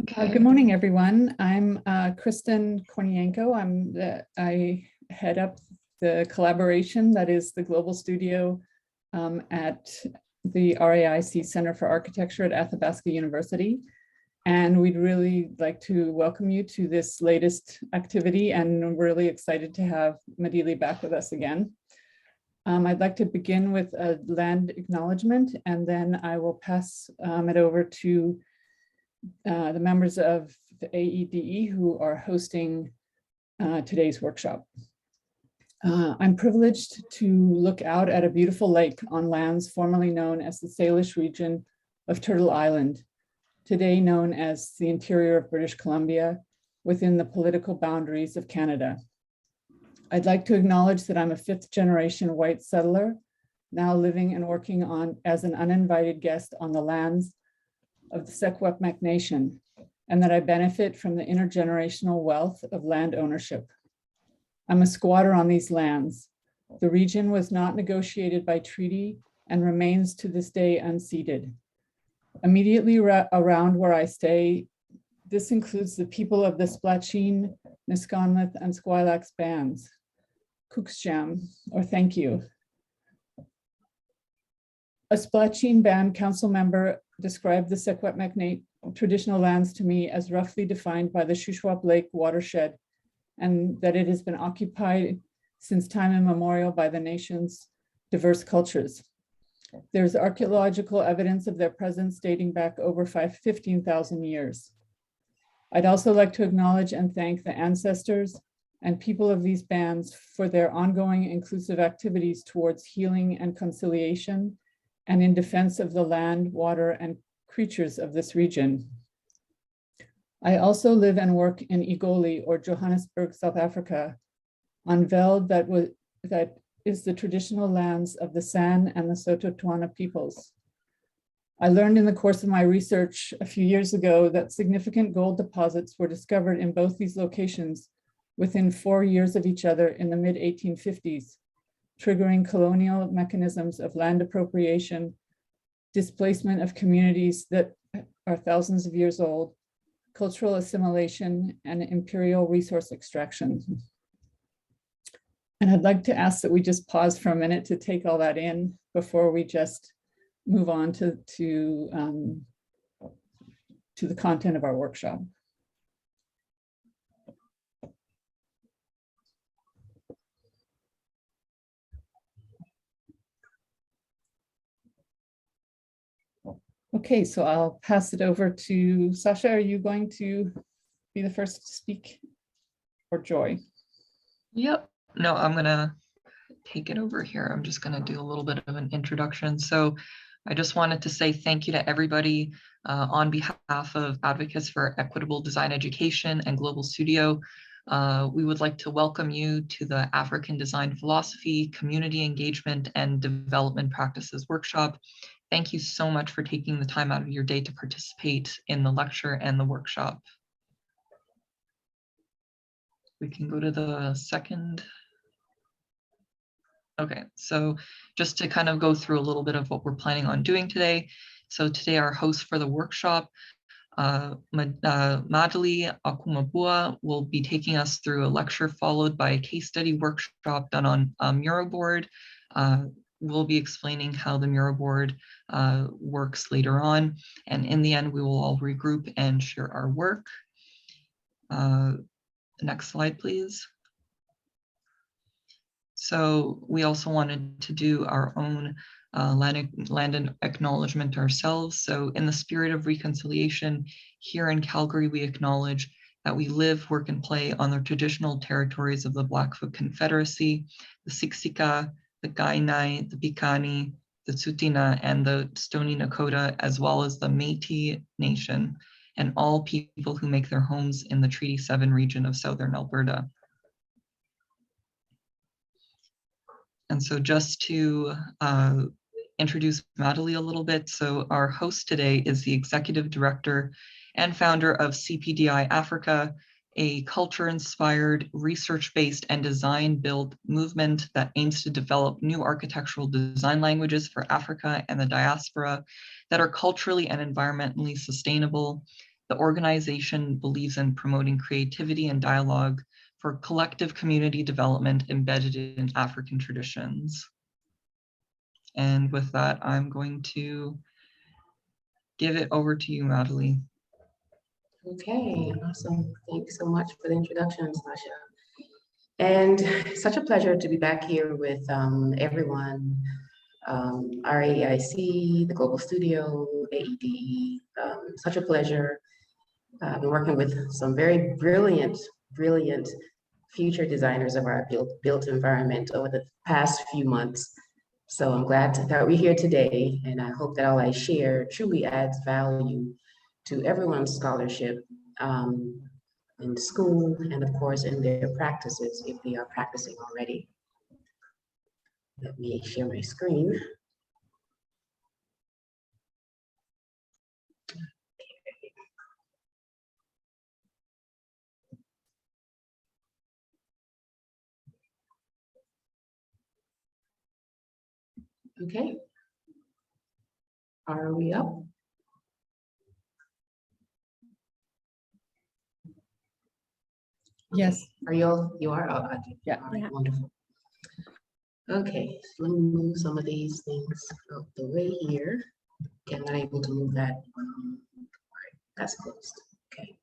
Okay. Good morning, everyone. I'm Kristen Kornienko. I head up the collaboration that is the global studio at the RAIC Center for Architecture at Athabasca University. And we'd really like to welcome you to this latest activity, and we're really excited to have Nmadili back with us again. I'd like to begin with a land acknowledgement, and then I will pass it over to the members of the AEDE who are hosting today's workshop. I'm privileged to look out at a beautiful lake on lands formerly known as the Salish region of Turtle Island, today known as the interior of British Columbia, within the political boundaries of Canada. I'd like to acknowledge that I'm a fifth-generation white settler, now living and working as an uninvited guest on the lands of the Secwepemc Nation, and that I benefit from the intergenerational wealth of land ownership. I'm a squatter on these lands. The region was not negotiated by treaty and remains to this day unceded. Immediately around where I stay, this includes the people of the Splatcheen, Nisconlith, and Squilax bands. Kuksjam, or thank you. A Splatcheen band council member described the Secwepemc traditional lands to me as roughly defined by the Shuswap Lake watershed, and that it has been occupied since time immemorial by the nation's diverse cultures. There's archaeological evidence of their presence dating back over 15,000 years. I'd also like to acknowledge and thank the ancestors and people of these bands for their ongoing inclusive activities towards healing and conciliation, and in defense of the land, water, and creatures of this region. I also live and work in Igoli, or Johannesburg, South Africa, on veld that is the traditional lands of the San and the Sotho-Tuana peoples. I learned in the course of my research a few years ago that significant gold deposits were discovered in both these locations within 4 years of each other in the mid-1850s, triggering colonial mechanisms of land appropriation, displacement of communities that are thousands of years old, cultural assimilation, and imperial resource extraction. And I'd like to ask that we just pause for a minute to take all that in before we just move on to the content of our workshop. Okay, so I'll pass it over to Sasha. Are you going to be the first to speak, or Joy? Yep. No, I'm gonna take it over here. I'm just gonna do a little bit of an introduction. So I just wanted to say thank you to everybody on behalf of Advocates for Equitable Design Education and Global Studio. We would like to welcome you to the African Design Philosophy, Community Engagement, and Development Practices Workshop. Thank you so much for taking the time out of your day to participate in the lecture and the workshop. We can go to the second. Okay, so just to kind of go through a little bit of what we're planning on doing today. So today our host for the workshop, Nmadili Okwumabua, will be taking us through a lecture followed by a case study workshop done on mural board. We'll be explaining how the mural board works later on. And in the end, we will all regroup and share our work. Next slide, please. So we also wanted to do our own land acknowledgement ourselves. So in the spirit of reconciliation, here in Calgary, we acknowledge that we live, work, and play on the traditional territories of the Blackfoot Confederacy, the Siksika, the Kainai, the Piikani, the Tsuut'ina, and the Stoney Nakoda, as well as the Métis Nation, and all people who make their homes in the Treaty 7 region of Southern Alberta. And so just to introduce Nmadili a little bit, so our host today is the Executive Director and founder of CPDI Africa, a culture-inspired, research-based, and design-built movement that aims to develop new architectural design languages for Africa and the diaspora that are culturally and environmentally sustainable, The organization believes in promoting creativity and dialogue for collective community development embedded in African traditions. And with that, I'm going to give it over to you, Nmadili. Okay, awesome. Thanks so much for the introduction, Sasha. And such a pleasure to be back here with everyone, RAIC, the Global Studio, AEDE. Such a pleasure. I've been working with some very brilliant future designers of our built environment over the past few months. So I'm glad that we're here today, and I hope that all I share truly adds value to everyone's scholarship in school, and of course in their practices if they are practicing already. Let me share my screen. Okay. Are we up? Yes. Are you all? You are up. Yeah. All right, wonderful. Okay, so let me move some of these things out the way here. Okay, I'm not able to move that. All right, that's closed. Okay.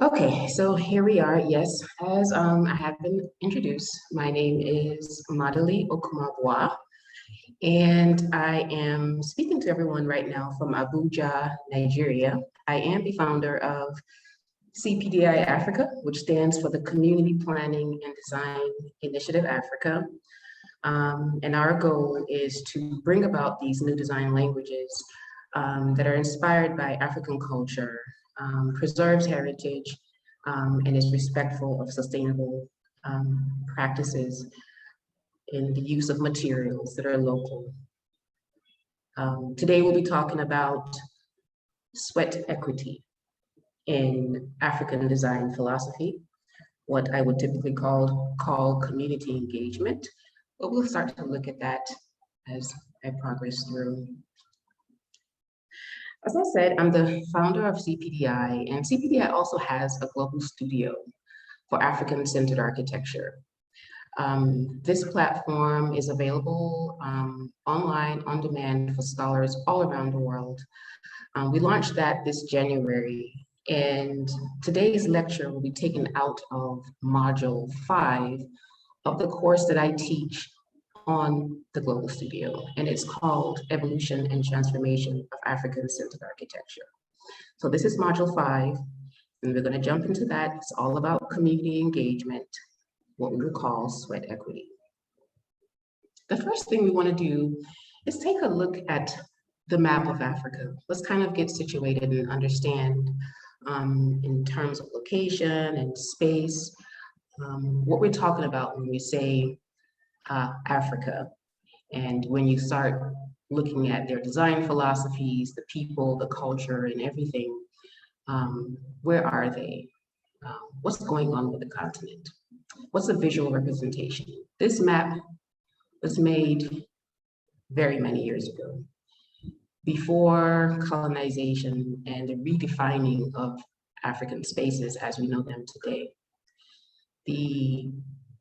Okay, so here we are. Yes, as I have been introduced, my name is Nmadili Okwumabua, and I am speaking to everyone right now from Abuja, Nigeria. I am the founder of CPDI Africa, which stands for the Community Planning and Design Initiative Africa. And our goal is to bring about these new design languages that are inspired by African culture, preserves heritage, and is respectful of sustainable practices in the use of materials that are local. Today we'll be talking about sweat equity in African design philosophy, what I would typically call community engagement, but we'll start to look at that as I progress through. As I said, I'm the founder of CPDI, and CPDI also has a global studio for African-centered architecture. This platform is available online, on demand for scholars all around the world. We launched that this January, and today's lecture will be taken out of Module 5 of the course that I teach on the Global Studio, and it's called Evolution and Transformation of African-Centered Architecture. So this is Module 5, and we're going to jump into that. It's all about community engagement, what we would call sweat equity. The first thing we want to do is take a look at the map of Africa. Let's kind of get situated and understand in terms of location and space, what we're talking about when we say Africa. And when you start looking at their design philosophies, the people, the culture, and everything, where are they? What's going on with the continent? What's a visual representation? This map was made very many years ago, before colonization and the redefining of African spaces as we know them today. The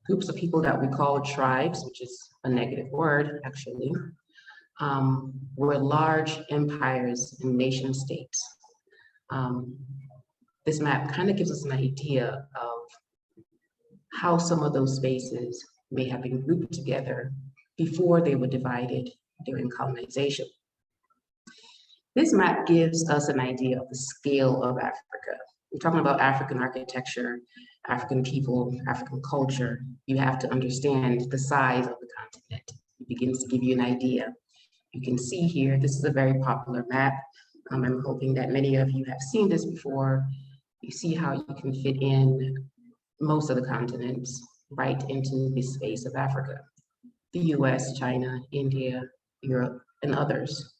groups of people that we call tribes, which is a negative word actually, were large empires and nation states. This map kind of gives us an idea of how some of those spaces may have been grouped together before they were divided during colonization. This map gives us an idea of the scale of Africa. We're talking about African architecture, African people, African culture. You have to understand the size of the continent. It begins to give you an idea. You can see here, this is a very popular map. I'm hoping that many of you have seen this before. You see how you can fit in most of the continents right into the space of Africa. The US, China, India, Europe, and others.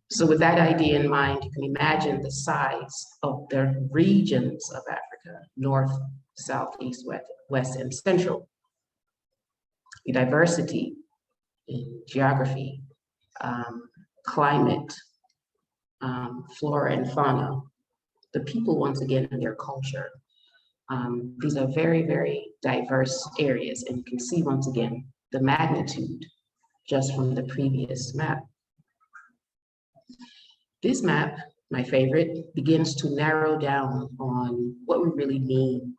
So with that idea in mind, you can imagine the size of the regions of Africa: North, South, East, West, and Central. The diversity in geography, climate, flora and fauna, the people, once again, and their culture. These are very, very diverse areas, and you can see, once again, the magnitude just from the previous map. This map, my favorite, begins to narrow down on what we really mean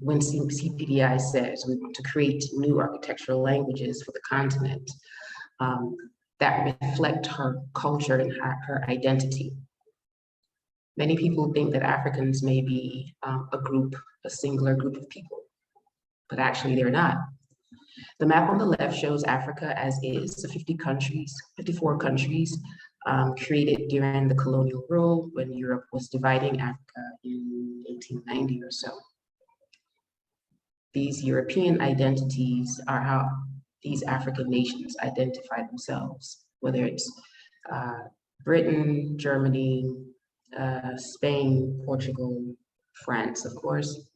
when CPDI says we want to create new architectural languages for the continent that reflect her culture and her identity. Many people think that Africans may be a singular group of people, but actually they're not. The map on the left shows Africa as is, so 54 countries created during the colonial rule when Europe was dividing Africa in 1890 or so. These European identities are how these African nations identify themselves, whether it's Britain, Germany, Spain, Portugal, France, of course.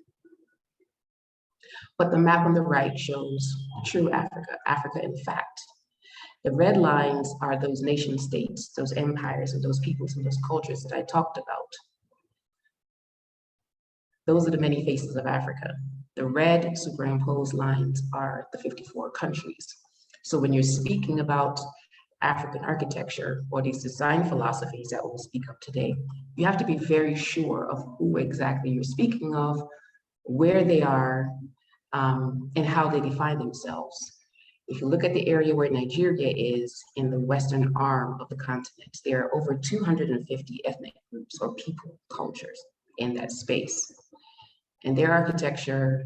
But the map on the right shows true Africa, Africa in fact. The red lines are those nation states, those empires, and those peoples and those cultures that I talked about. Those are the many faces of Africa. The red superimposed lines are the 54 countries. So when you're speaking about African architecture or these design philosophies that we'll speak of today, you have to be very sure of who exactly you're speaking of, where they are, and how they define themselves. If you look at the area where Nigeria is in the western arm of the continent, there are over 250 ethnic groups or people, cultures in that space. And their architecture,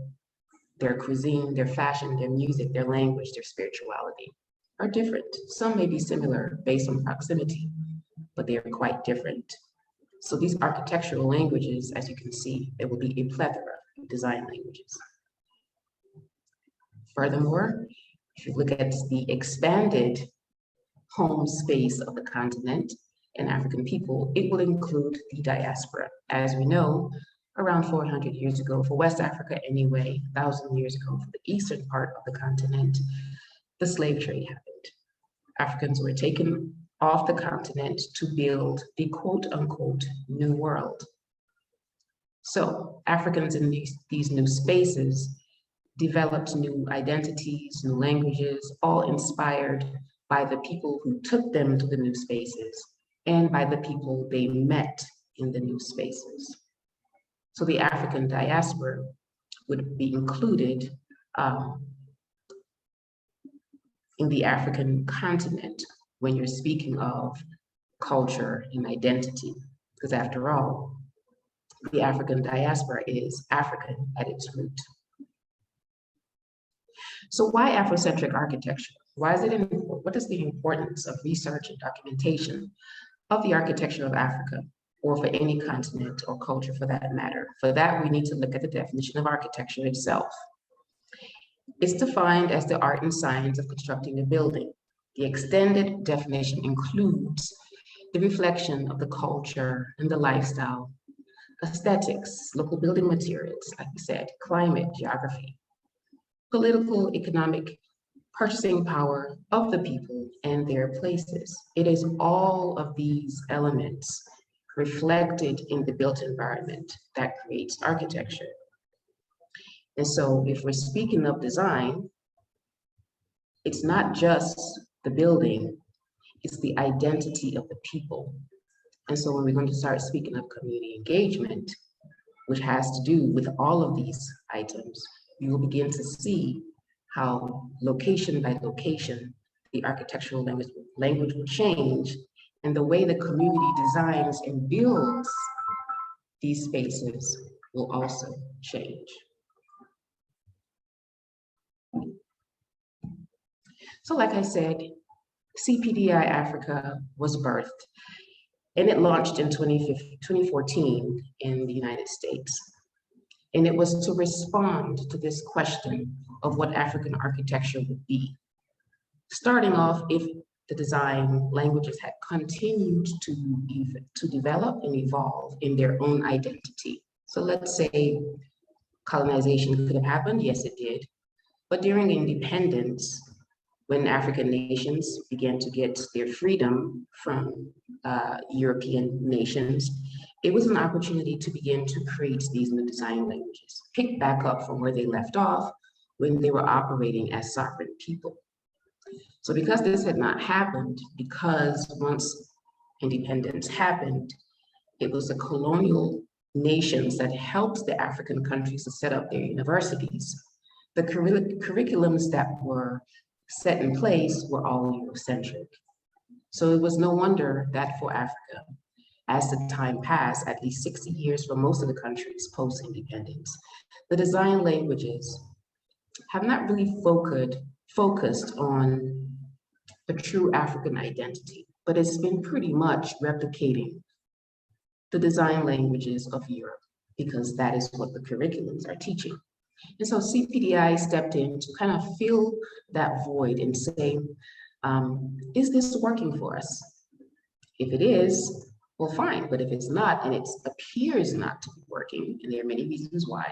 their cuisine, their fashion, their music, their language, their spirituality are different. Some may be similar based on proximity, but they are quite different. So these architectural languages, as you can see, there will be a plethora of design languages. Furthermore, if you look at the expanded home space of the continent and African people, it will include the diaspora. As we know, around 400 years ago, for West Africa anyway, 1,000 years ago for the eastern part of the continent, the slave trade happened. Africans were taken off the continent to build the quote unquote new world. So Africans in these new spaces developed new identities, new languages, all inspired by the people who took them to the new spaces and by the people they met in the new spaces. So the African diaspora would be included in the African continent when you're speaking of culture and identity, because after all, the African diaspora is African at its root. So why Afrocentric architecture? Why is it important? What is the importance of research and documentation of the architecture of Africa, or for any continent or culture for that matter? For that, we need to look at the definition of architecture itself. It's defined as the art and science of constructing a building. The extended definition includes the reflection of the culture and the lifestyle, aesthetics, local building materials, like we said, climate, geography, political, economic, purchasing power of the people and their places. It is all of these elements reflected in the built environment that creates architecture. And so if we're speaking of design, it's not just the building, it's the identity of the people. And so when we're going to start speaking of community engagement, which has to do with all of these items, you will begin to see how location by location, the architectural language will change, and the way the community designs and builds these spaces will also change. So like I said, CPDI Africa was birthed, and it launched in 2014 in the United States. And it was to respond to this question of what African architecture would be. Starting off, if the design languages had continued to develop and evolve in their own identity. So let's say colonization could have happened, yes it did. But during independence, when African nations began to get their freedom from European nations, it was an opportunity to begin to create these new design languages, pick back up from where they left off when they were operating as sovereign people. So because this had not happened, because once independence happened, it was the colonial nations that helped the African countries to set up their universities. The curriculums that were set in place were all Eurocentric. So it was no wonder that for Africa, as the time passed, at least 60 years for most of the countries post-independence, the design languages have not really focused on the true African identity, but it's been pretty much replicating the design languages of Europe, because that is what the curriculums are teaching. And so CPDI stepped in to kind of fill that void and say, is this working for us? If it is, well, fine, but if it's not, and it appears not to be working, and there are many reasons why,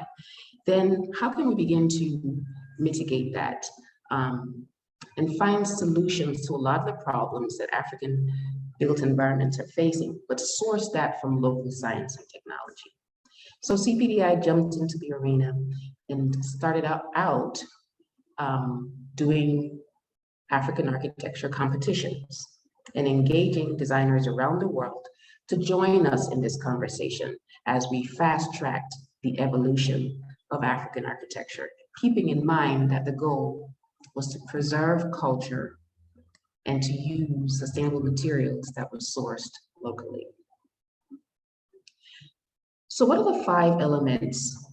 then how can we begin to mitigate that and find solutions to a lot of the problems that African built environments are facing, but source that from local science and technology? So CPDI jumped into the arena and started out doing African architecture competitions and engaging designers around the world to join us in this conversation as we fast-tracked the evolution of African architecture, keeping in mind that the goal was to preserve culture and to use sustainable materials that were sourced locally. So what are the 5 elements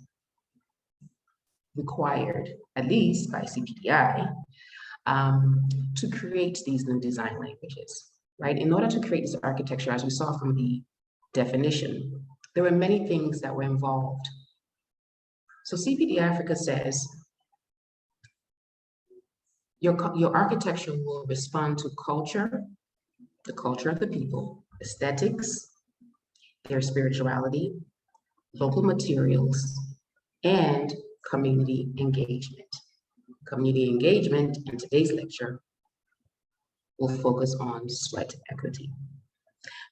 required, at least by CPDI, to create these new design languages, right? In order to create this architecture, as we saw from the definition, there were many things that were involved. So CPDI Africa says, your architecture will respond to culture, the culture of the people, aesthetics, their spirituality, local materials, and community engagement. Community engagement in today's lecture will focus on sweat equity.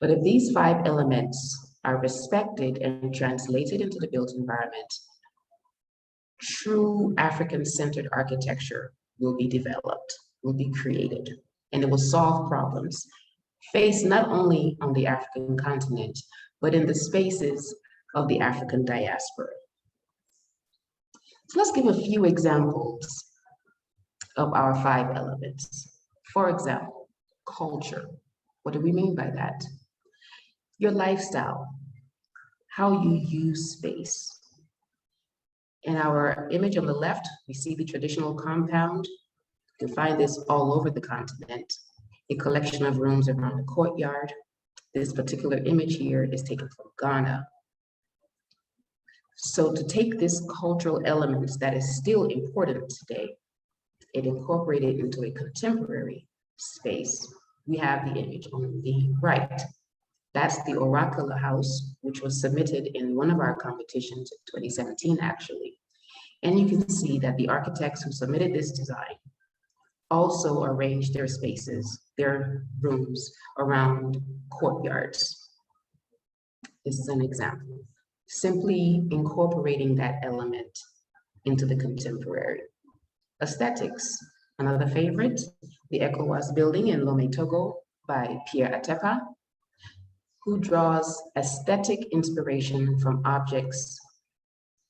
But if these 5 elements are respected and translated into the built environment, true African-centered architecture will be developed, will be created, and it will solve problems faced not only on the African continent, but in the spaces of the African diaspora. So let's give a few examples of our 5 elements. For example, culture. What do we mean by that? Your lifestyle, how you use space. In our image on the left, we see the traditional compound. You can find this all over the continent, a collection of rooms around the courtyard. This particular image here is taken from Ghana. So to take this cultural elements that is still important today, it incorporated into a contemporary space. We have the image on the right. That's the Oracular House, which was submitted in one of our competitions in 2017, actually. And you can see that the architects who submitted this design also arranged their spaces, their rooms around courtyards. This is an example. Simply incorporating that element into the contemporary. Aesthetics, another favorite, the ECOWAS building in Lomé, Togo by Pierre Atepa, who draws aesthetic inspiration from objects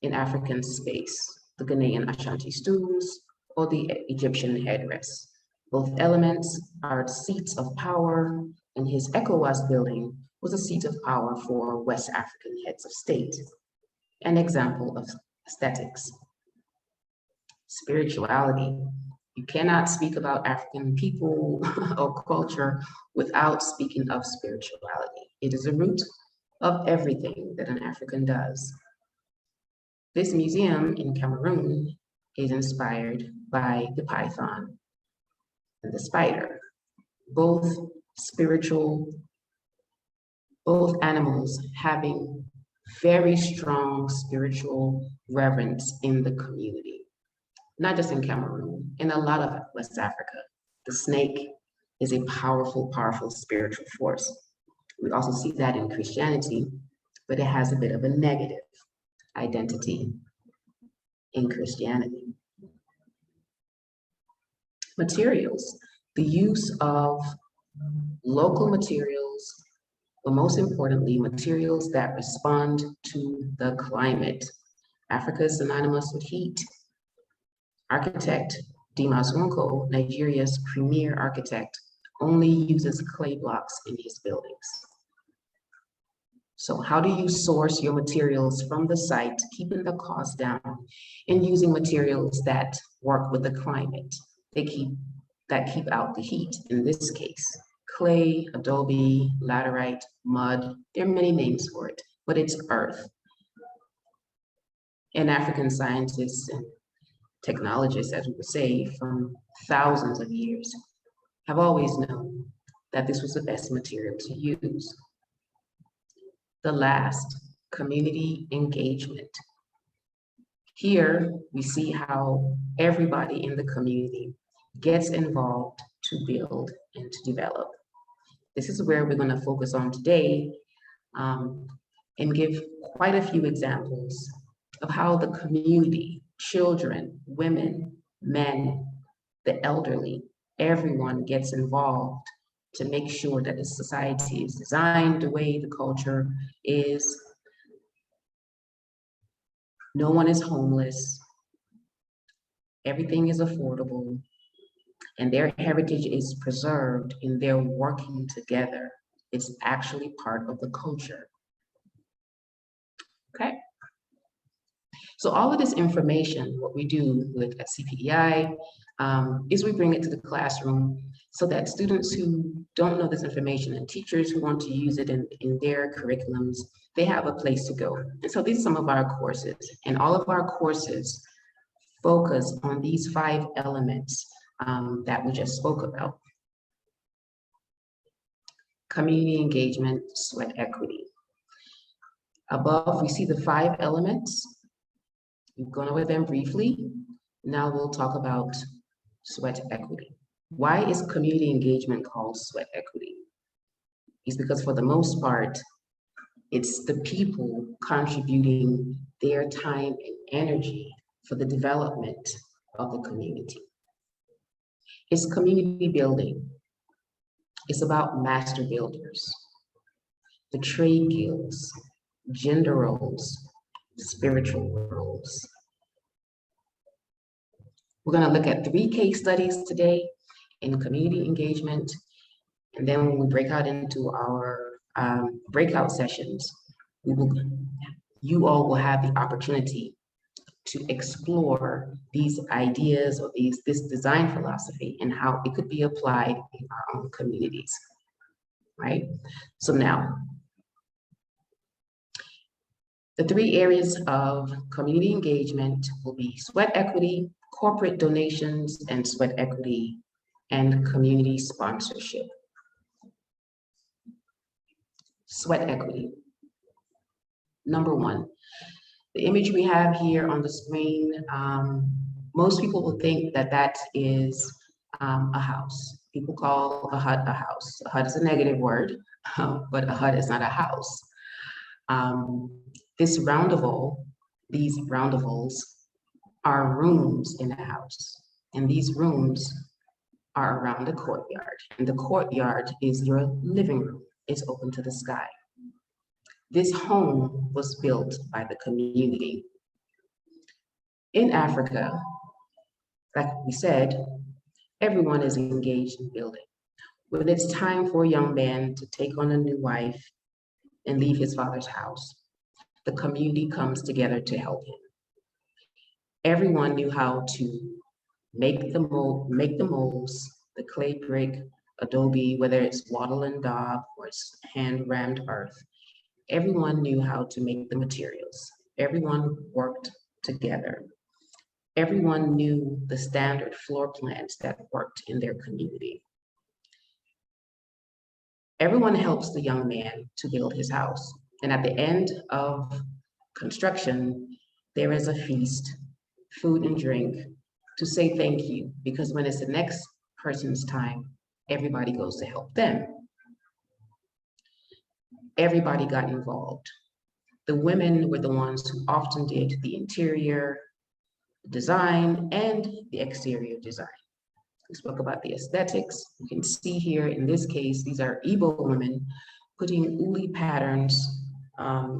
in African space, the Ghanaian Ashanti stools or the Egyptian headdress. Both elements are seats of power, and his ECOWAS building was a seat of power for West African heads of state. An example of aesthetics. Spirituality. You cannot speak about African people or culture without speaking of spirituality. It is the root of everything that an African does. This museum in Cameroon is inspired by the python and the spider, both spiritual, both animals having very strong spiritual reverence in the community, not just in Cameroon, in a lot of West Africa. The snake is a powerful, powerful spiritual force. We also see that in Christianity, but it has a bit of a negative identity in Christianity. Materials, the use of local materials, but most importantly, materials that respond to the climate. Africa is synonymous with heat. Architect Dimas Nwoko, Nigeria's premier architect, only uses clay blocks in his buildings. So how do you source your materials from the site, keeping the cost down and using materials that work with the climate? That keep out the heat. In this case, clay, adobe, laterite, mud, there are many names for it, but it's earth. And African scientists and technologists, as we would say, from thousands of years, have always known that this was the best material to use. The last, community engagement. Here, we see how everybody in the community gets involved to build and to develop. This is where we're going to focus on today and give quite a few examples of how the community, children, women, men, the elderly, everyone gets involved to make sure that the society is designed the way the culture is. No one is homeless. Everything is affordable. And their heritage is preserved in their working together. It's actually part of the culture. Okay. So all of this information, what we do with at CPDI is we bring it to the classroom so that students who don't know this information and teachers who want to use it in their curriculums, they have a place to go. And so these are some of our courses, and all of our courses focus on these 5 elements that we just spoke about. Community engagement, sweat equity. Above, we see the 5 elements. We've gone over them briefly. Now we'll talk about sweat equity. Why is community engagement called sweat equity? It's because for the most part, it's the people contributing their time and energy for the development of the community. It's community building. It's about master builders, the trade guilds, gender roles, spiritual roles. We're going to look at 3 case studies today in community engagement, and then when we break out into our breakout sessions, you all will have the opportunity to explore these ideas or this design philosophy and how it could be applied in our own communities, right? So now, the 3 areas of community engagement will be sweat equity, corporate donations, and sweat equity, and community sponsorship. Sweat equity. Number 1, the image we have here on the screen, most people will think that that is a house. People call a hut a house. A hut is a negative word, but a hut is not a house. These roundavals are rooms in a house, and these rooms are around the courtyard, and the courtyard is your living room. It's open to the sky. This home was built by the community. In Africa, like we said, everyone is engaged in building. When it's time for a young man to take on a new wife and leave his father's house, the community comes together to help him. Everyone knew how to make the molds, the clay brick, adobe, whether it's wattle and daub or it's hand rammed earth. Everyone knew how to make the materials. Everyone worked together. Everyone knew the standard floor plans that worked in their community. Everyone helps the young man to build his house. And at the end of construction, there is a feast, food and drink, to say thank you, because when it's the next person's time, everybody goes to help them. Everybody got involved. The women were the ones who often did the interior design and the exterior design. We spoke about the aesthetics. You can see here in this case, these are Igbo women putting uli patterns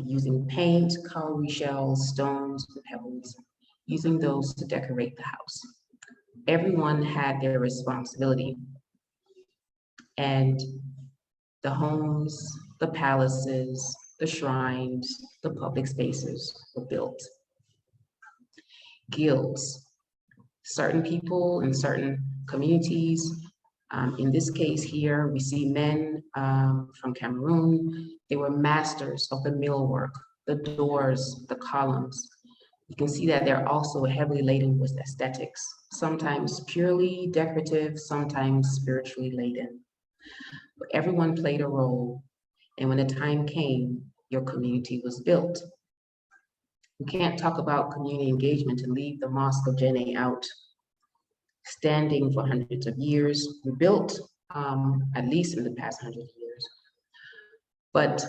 using paint, cowrie shells, stones, and pebbles, using those to decorate the house. Everyone had their responsibility. And the homes, the palaces, the shrines, the public spaces were built. Guilds, certain people in certain communities. In this case here, we see men from Cameroon. They were masters of the millwork, the doors, the columns. You can see that they're also heavily laden with aesthetics, sometimes purely decorative, sometimes spiritually laden. But everyone played a role, and when the time came, your community was built. We can't talk about community engagement and leave the Mosque of Jenne out. Standing for hundreds of years, we built at least in the past 100 years. But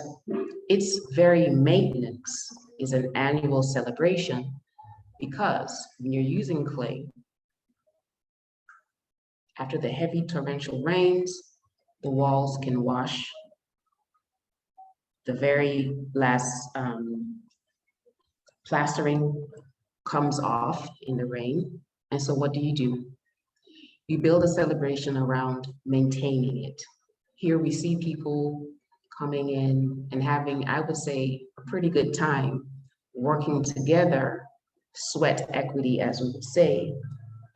its very maintenance is an annual celebration, because when you're using clay, after the heavy torrential rains, the walls can wash. The very last plastering comes off in the rain. And so what do? You build a celebration around maintaining it. Here we see people coming in and having, I would say, a pretty good time working together, sweat equity, as we would say,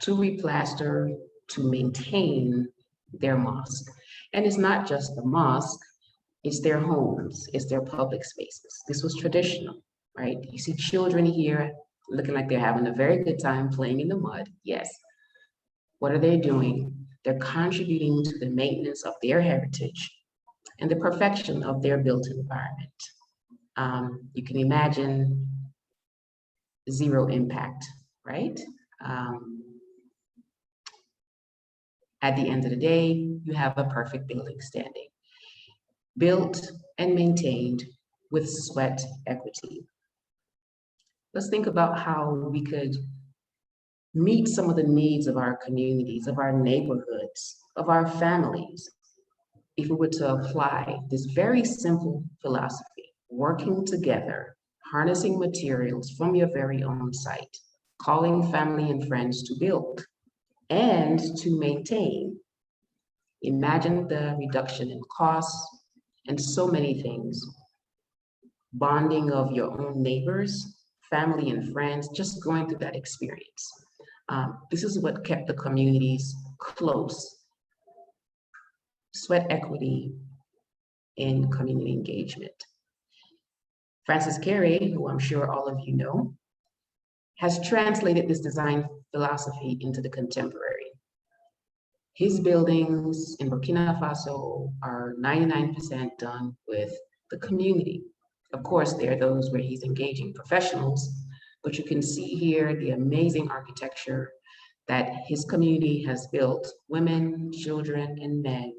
to replaster, to maintain their mosque. And it's not just the mosque, it's their homes, it's their public spaces. This was traditional, right? You see children here looking like they're having a very good time playing in the mud. Yes. What are they doing? They're contributing to the maintenance of their heritage and the perfection of their built environment. You can imagine zero impact, right? At the end of the day, you have a perfect building standing, built and maintained with sweat equity. Let's think about how we could meet some of the needs of our communities, of our neighborhoods, of our families, if we were to apply this very simple philosophy, working together, harnessing materials from your very own site, calling family and friends to build and to maintain. Imagine the reduction in costs and so many things. Bonding of your own neighbors, family and friends, just going through that experience. This is what kept the communities close. Sweat equity in community engagement. Francis Carey, who I'm sure all of you know, has translated this design philosophy into the contemporary. His buildings in Burkina Faso are 99% done with the community. Of course, there are those where he's engaging professionals, but you can see here the amazing architecture that his community has built, women, children, and men,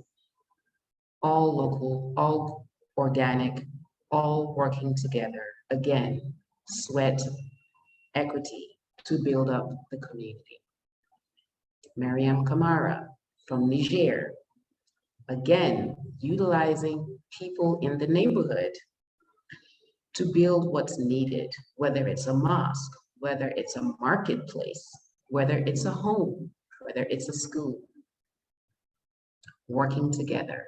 all local, all organic, all working together. Again, sweat equity to build up the community. Mariam Kamara from Niger, again, utilizing people in the neighborhood to build what's needed, whether it's a mosque, whether it's a marketplace, whether it's a home, whether it's a school. Working together.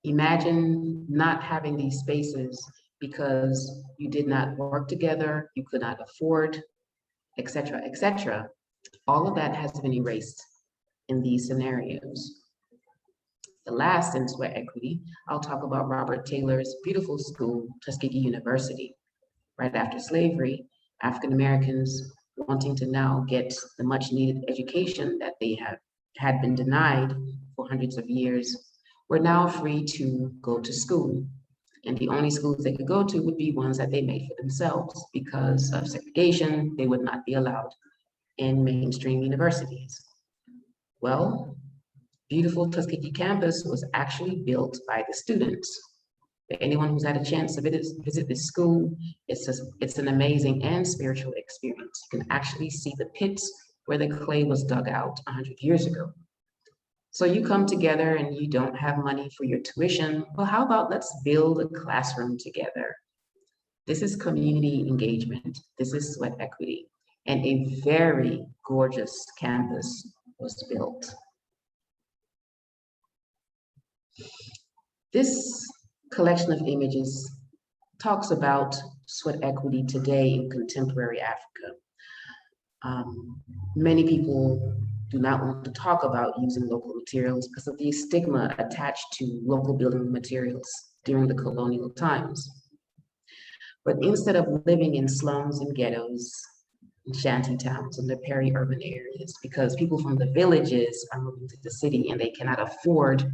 Imagine not having these spaces because you did not work together, you could not afford, et cetera, et cetera. All of that has been erased in these scenarios. The last in sweat equity, I'll talk about Robert Taylor's beautiful school, Tuskegee University. Right after slavery, African Americans wanting to now get the much needed education that they had been denied for hundreds of years, were now free to go to school. And the only schools they could go to would be ones that they made for themselves. Because of segregation, they would not be allowed in mainstream universities. Well, beautiful Tuskegee campus was actually built by the students. For anyone who's had a chance to visit this school, it's an amazing and spiritual experience. You can actually see the pits where the clay was dug out 100 years ago. So you come together and you don't have money for your tuition. Well, how about let's build a classroom together? This is community engagement. This is sweat equity. And a very gorgeous campus was built. This collection of images talks about sweat equity today in contemporary Africa. Many people do not want to talk about using local materials because of the stigma attached to local building materials during the colonial times. But instead of living in slums and ghettos, and shanty towns and the peri-urban areas, because people from the villages are moving to the city and they cannot afford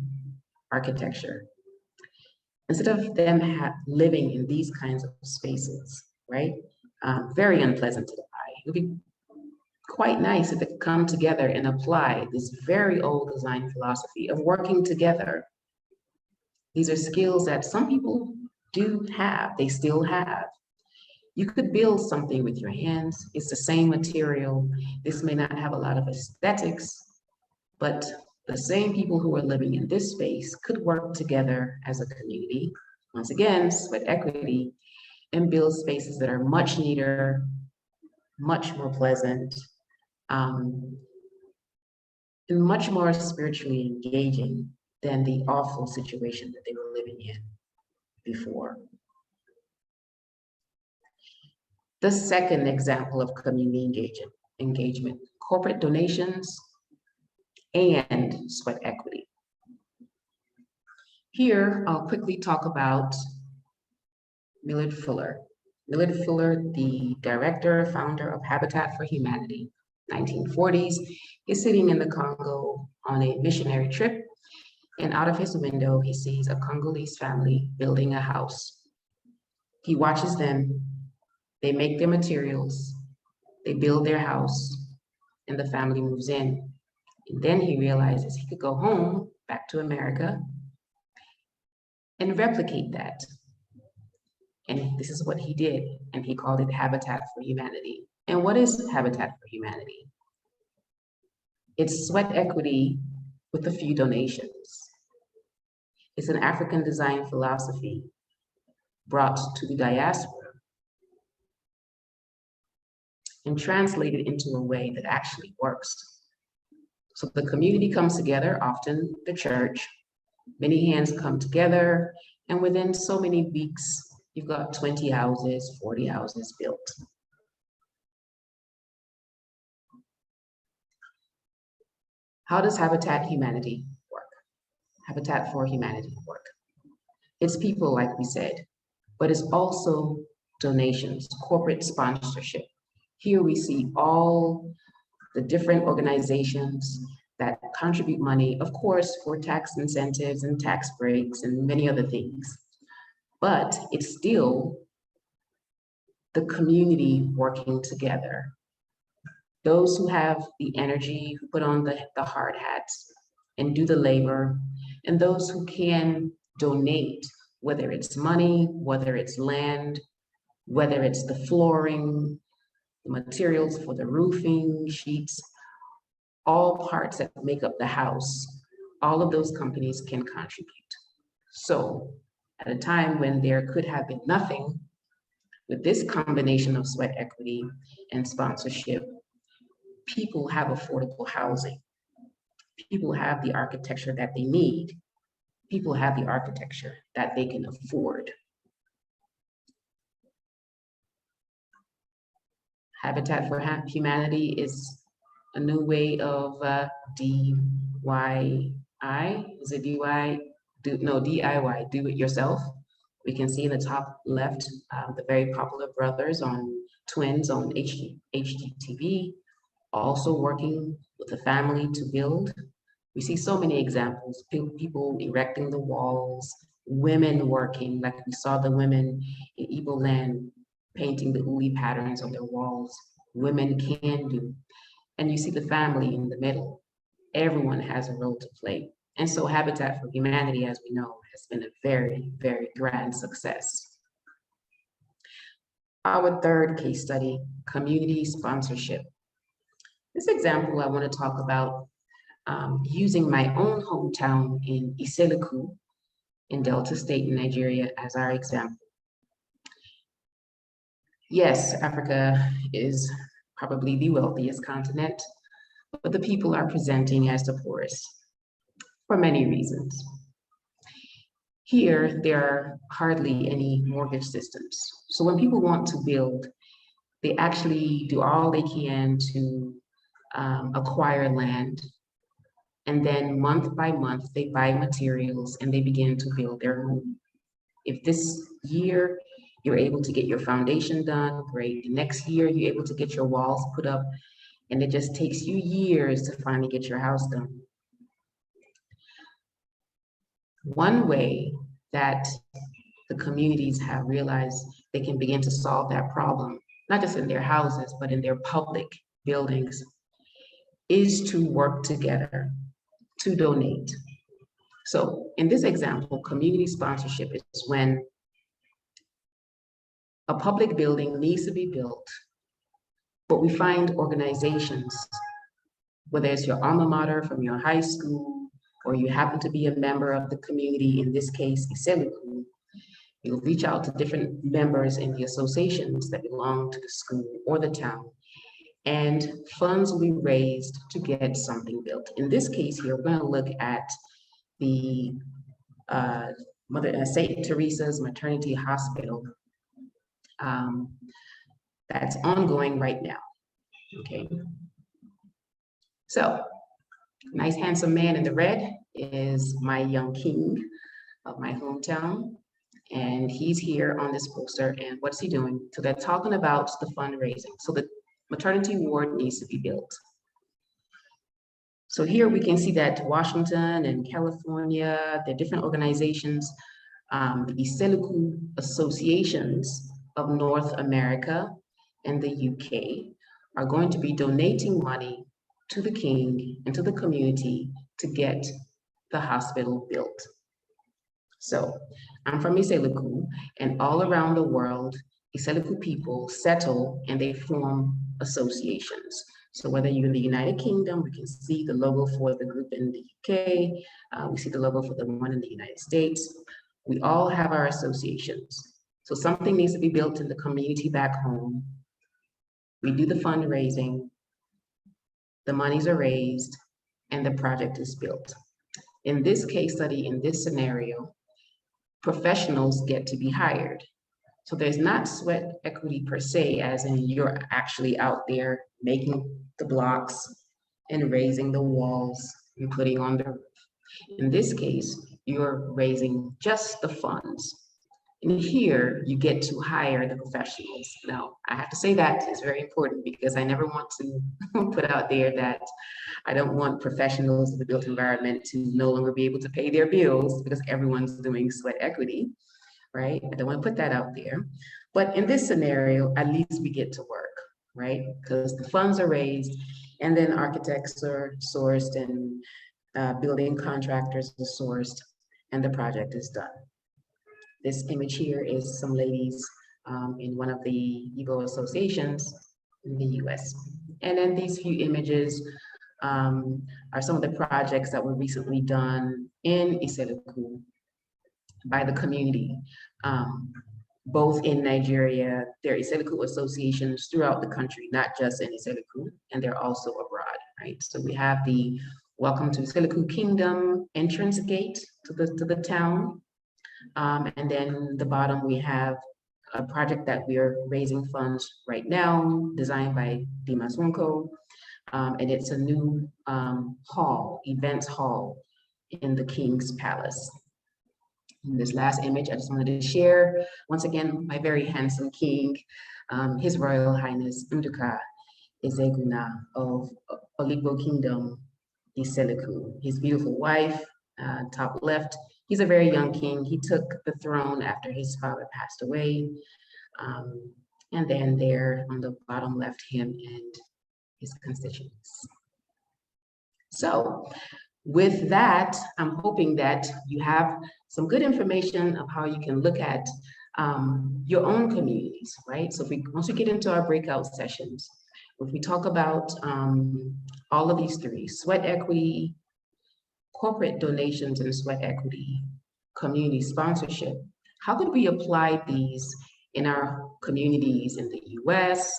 architecture, instead of them living in these kinds of spaces, right? Very unpleasant to the eye. It would be quite nice if they could come together and apply this very old design philosophy of working together. These are skills that some people do have, they still have. You could build something with your hands. It's the same material. This may not have a lot of aesthetics, but the same people who are living in this space could work together as a community, once again, sweat equity, and build spaces that are much neater, much more pleasant, and much more spiritually engaging than the awful situation that they were living in before. The second example of community engagement, corporate donations and sweat equity. Here, I'll quickly talk about Millard Fuller. Millard Fuller, the director, founder of Habitat for Humanity, 1940s. He's sitting in the Congo on a missionary trip, and out of his window, he sees a Congolese family building a house. He watches them, they make their materials, they build their house, and the family moves in. And then he realizes he could go home, back to America, and replicate that. And this is what he did, and he called it Habitat for Humanity. And what is Habitat for Humanity? It's sweat equity with a few donations. It's an African design philosophy brought to the diaspora and translated into a way that actually works. So the community comes together, often the church, many hands come together, and within so many weeks, you've got 20 houses, 40 houses built. How does Habitat Humanity work? Habitat for Humanity work. It's people, like we said, but it's also donations, corporate sponsorship. Here we see all the different organizations that contribute money, of course, for tax incentives and tax breaks and many other things. But it's still the community working together. Those who have the energy, who put on the hard hats and do the labor, and those who can donate, whether it's money, whether it's land, whether it's the flooring, the materials for the roofing, sheets, all parts that make up the house, all of those companies can contribute. So at a time when there could have been nothing, with this combination of sweat equity and sponsorship, people have affordable housing. People have the architecture that they need. People have the architecture that they can afford. Habitat for Humanity is a new way of DIY, is it DIY? DIY, do it yourself. We can see in the top left, the very popular brothers twins on HGTV, also working with a family to build. We see so many examples, people erecting the walls, women working, like we saw the women in Igbo land painting the uli patterns on their walls. Women can do. And you see the family in the middle. Everyone has a role to play. And so Habitat for Humanity, as we know, has been a very, very grand success. Our third case study, community sponsorship. This example I want to talk about using my own hometown in Iseleku in Delta State in Nigeria as our example. Yes, Africa is probably the wealthiest continent, but the people are presenting as the poorest for many reasons. Here, there are hardly any mortgage systems. So when people want to build, they actually do all they can to acquire land. And then month by month, they buy materials and they begin to build their home. If this year you're able to get your foundation done, great. The next year you're able to get your walls put up, and it just takes you years to finally get your house done. One way that the communities have realized they can begin to solve that problem, not just in their houses, but in their public buildings, is to work together to donate. So in this example, community sponsorship is when a public building needs to be built, but we find organizations, whether it's your alma mater from your high school, or you happen to be a member of the community, in this case, Iseleku, you'll reach out to different members in the associations that belong to the school or the town, and funds will be raised to get something built. In this case here, we're going to look at the St. Teresa's Maternity Hospital that's ongoing right now, okay? So, nice handsome man in the red is my young king of my hometown, and he's here on this poster, and what's he doing? So they're talking about the fundraising. So the maternity ward needs to be built. So here we can see that Washington and California, the different organizations, the Iseleku associations of North America and the UK are going to be donating money to the king and to the community to get the hospital built. So I'm from Iseleku, and all around the world, Iseleku people settle and they form associations. So whether you're in the United Kingdom, we can see the logo for the group in the UK, we see the logo for the one in the United States. We all have our associations. So something needs to be built in the community back home. We do the fundraising, the monies are raised, and the project is built. In this case study, in this scenario, professionals get to be hired. So there's not sweat equity per se, as in you're actually out there making the blocks and raising the walls and putting on the roof. In this case, you're raising just the funds. And here you get to hire the professionals. Now, I have to say that is very important because I never want to put out there that I don't want professionals in the built environment to no longer be able to pay their bills because everyone's doing sweat equity, right? I don't want to put that out there. But in this scenario, at least we get to work, right? Because the funds are raised and then architects are sourced and building contractors are sourced and the project is done. This image here is some ladies in one of the Igbo associations in the US. And then these few images are some of the projects that were recently done in Iseleku by the community, both in Nigeria. There are Iseleku associations throughout the country, not just in Iseleku, and they're also abroad, right? So we have the Welcome to Iseleku Kingdom entrance gate to the town. And then the bottom, we have a project that we are raising funds right now, designed by Dimas Wonko. And it's a new hall, events hall in the King's Palace. In this last image, I just wanted to share, once again, my very handsome king, His Royal Highness Nduka Ezeguna of Oligbo Kingdom, Iseleku. His beautiful wife, top left. He's a very young king. He took the throne after his father passed away. And then there on the bottom left, him and his constituents. So with that, I'm hoping that you have some good information of how you can look at your own communities, right? So once we get into our breakout sessions, if we talk about all of these three, sweat equity, corporate donations and sweat equity, community sponsorship, how could we apply these in our communities in the US,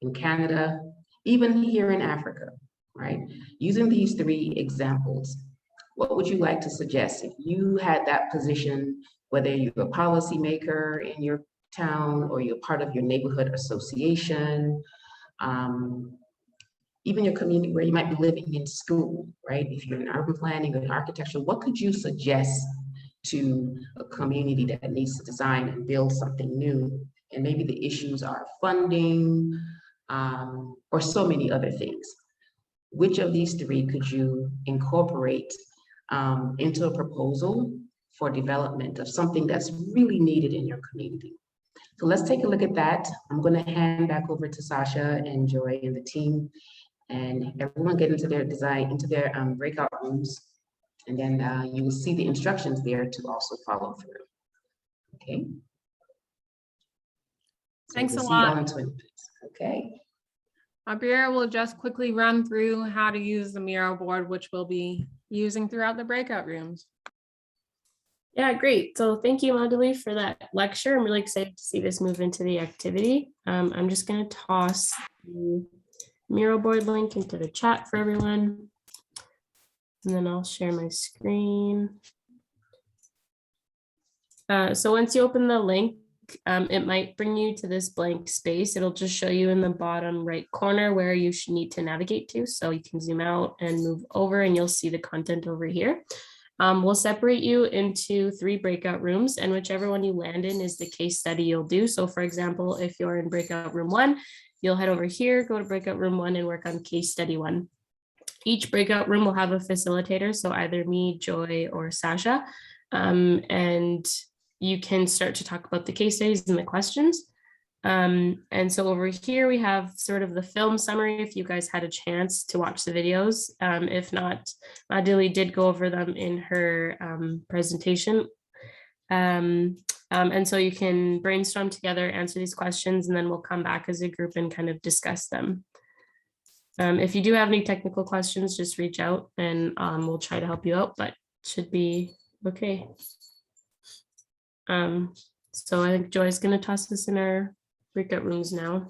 in Canada, even here in Africa, right? Using these three examples, what would you like to suggest if you had that position, whether you're a policymaker in your town or you're part of your neighborhood association, even your community where you might be living in school, right? If you're in urban planning or architecture, what could you suggest to a community that needs to design and build something new? And maybe the issues are funding or so many other things. Which of these three could you incorporate into a proposal for development of something that's really needed in your community? So let's take a look at that. I'm going to hand back over to Sasha and Joy and the team, and everyone get into their breakout rooms, and then you will see the instructions there to also follow through. Okay. So Thanks we'll a see you all lot. in 20 minutes. Okay. Abir will just quickly run through how to use the Miro board, which we'll be using throughout the breakout rooms. Yeah, great. So thank you, Nmadili, for that lecture. I'm really excited to see this move into the activity. I'm just going to toss the Miro board link into the chat for everyone. And then I'll share my screen. So once you open the link, it might bring you to this blank space. It'll just show you in the bottom right corner where you should need to navigate to. So you can zoom out and move over and you'll see the content over here. We'll separate you into 3 breakout rooms, and whichever one you land in is the case study you'll do. So for example, if you're in breakout room 1, you'll head over here, go to breakout room 1 and work on case study 1. Each breakout room will have a facilitator, so either me, Joy, or Sasha, and you can start to talk about the case studies and the questions. And so over here, we have sort of the film summary if you guys had a chance to watch the videos. If not, Nmadili did go over them in her presentation. And so you can brainstorm together, answer these questions, and then we'll come back as a group and kind of discuss them. If you do have any technical questions, just reach out and we'll try to help you out, but should be okay. So I think Joy's going to toss this in our breakout rooms now.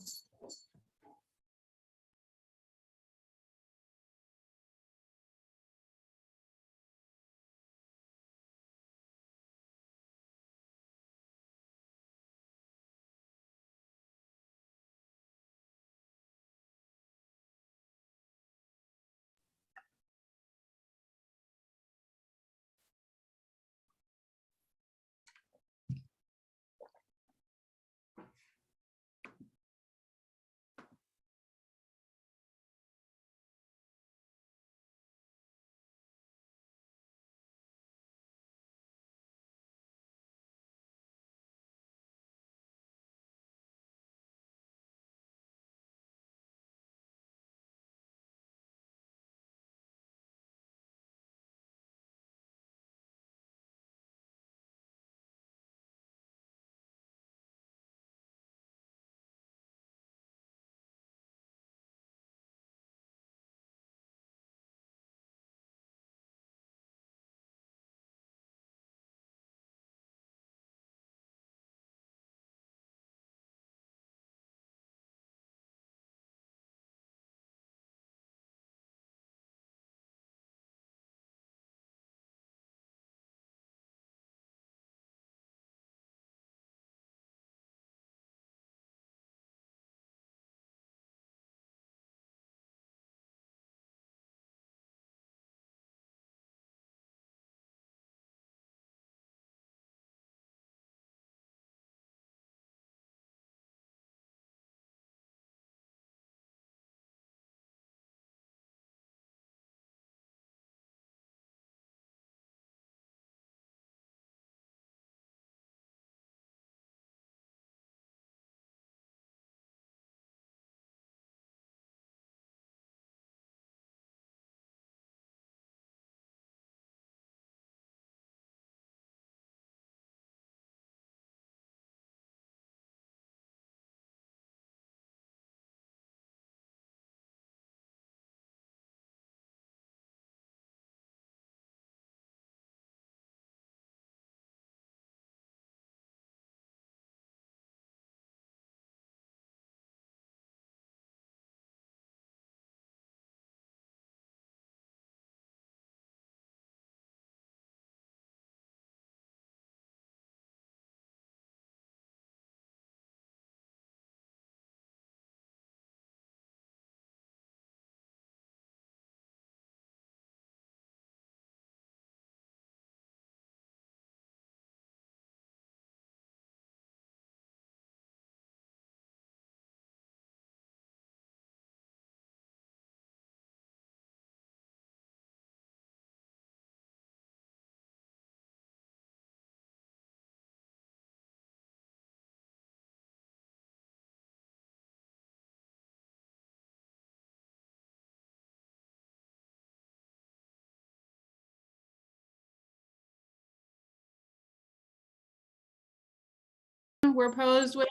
question we're posed with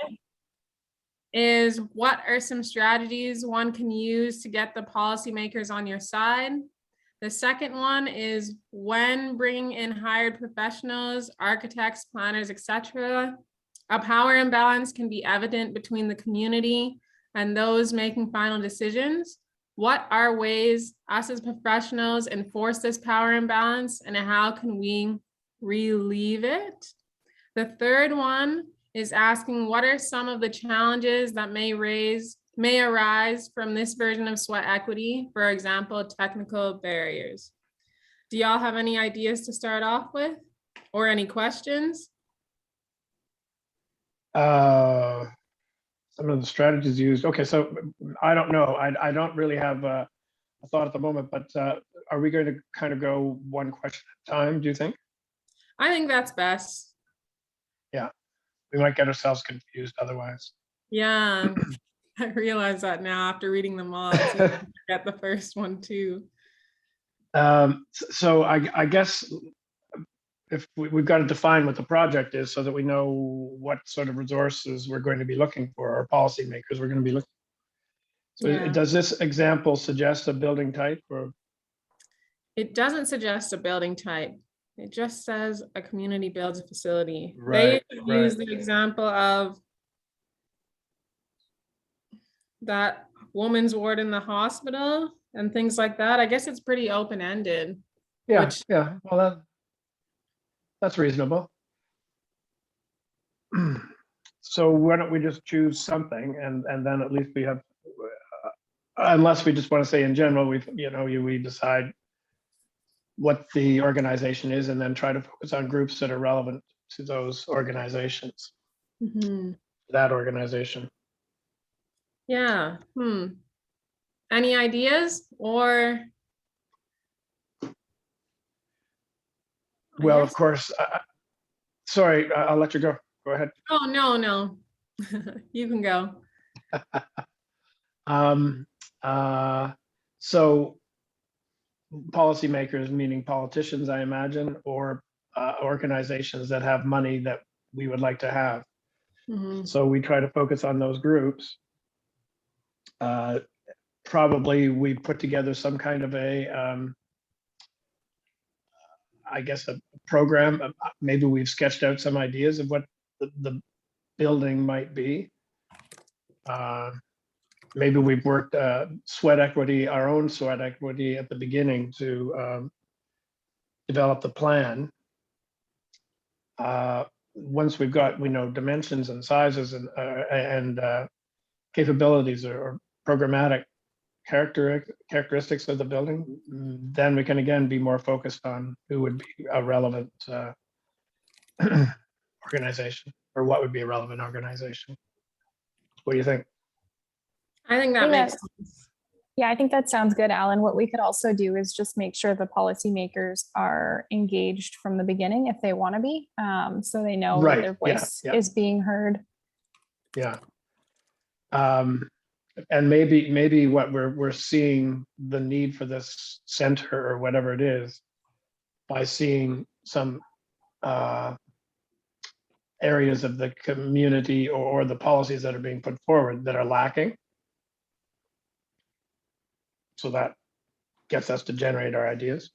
is, what are some strategies one can use to get the policymakers on your side? The second one is, when bringing in hired professionals, architects, planners, etc., a power imbalance can be evident between the community and those making final decisions. What are ways us as professionals enforce this power imbalance, and how can we relieve it? The third one is asking, what are some of the challenges that may arise from this version of sweat equity? For example, technical barriers. Do y'all have any ideas to start off with, or any questions? Some of the strategies used. Okay, so I don't know. I don't really have a thought at the moment, but are we going to kind of go one question at a time, do you think? I think that's best. Yeah, we might get ourselves confused otherwise. Yeah, I realize that now after reading them all. It's easy to forget the first one too. So I guess if we've got to define what the project is so that we know what sort of resources we're going to be looking for, or policymakers we're going to be looking for. So Yeah. does this example suggest a building type, or? It doesn't suggest a building type. It just says a community builds a facility. Right, They right. use the example of that woman's ward in the hospital and things like that. I guess it's pretty open-ended. Yeah, Which- yeah, well, that's reasonable. So why don't we just choose something, and then at least we have, unless we just want to say in general, we decide what the organization is, and then try to focus on groups that are relevant to those organizations, Mhm. that organization. Yeah. Any ideas, or? Well, guess- of course, sorry, I'll let you go. Go ahead. Oh, no. You can go. So policymakers, meaning politicians, I imagine, or organizations that have money that we would like to have. Mhm. So we try to focus on those groups. Probably we put together some kind of I guess a program. Maybe we've sketched out some ideas of what the building might be. Maybe we've worked sweat equity, our own sweat equity at the beginning to develop the plan. Once we've got, we know dimensions and sizes and capabilities or programmatic characteristics of the building, then we can again be more focused on who would be a relevant organization, or what would be a relevant organization. What do you think? I think that think makes that- sense. Yeah, I think that sounds good, Alan. What we could also do is just make sure the policymakers are engaged from the beginning if they want to be, so they know Right, that their yeah, voice yeah. is being heard. Yeah. And maybe what we're seeing the need for this center or whatever it is, by seeing some areas of the community or the policies that are being put forward that are lacking. So that gets us to generate our ideas.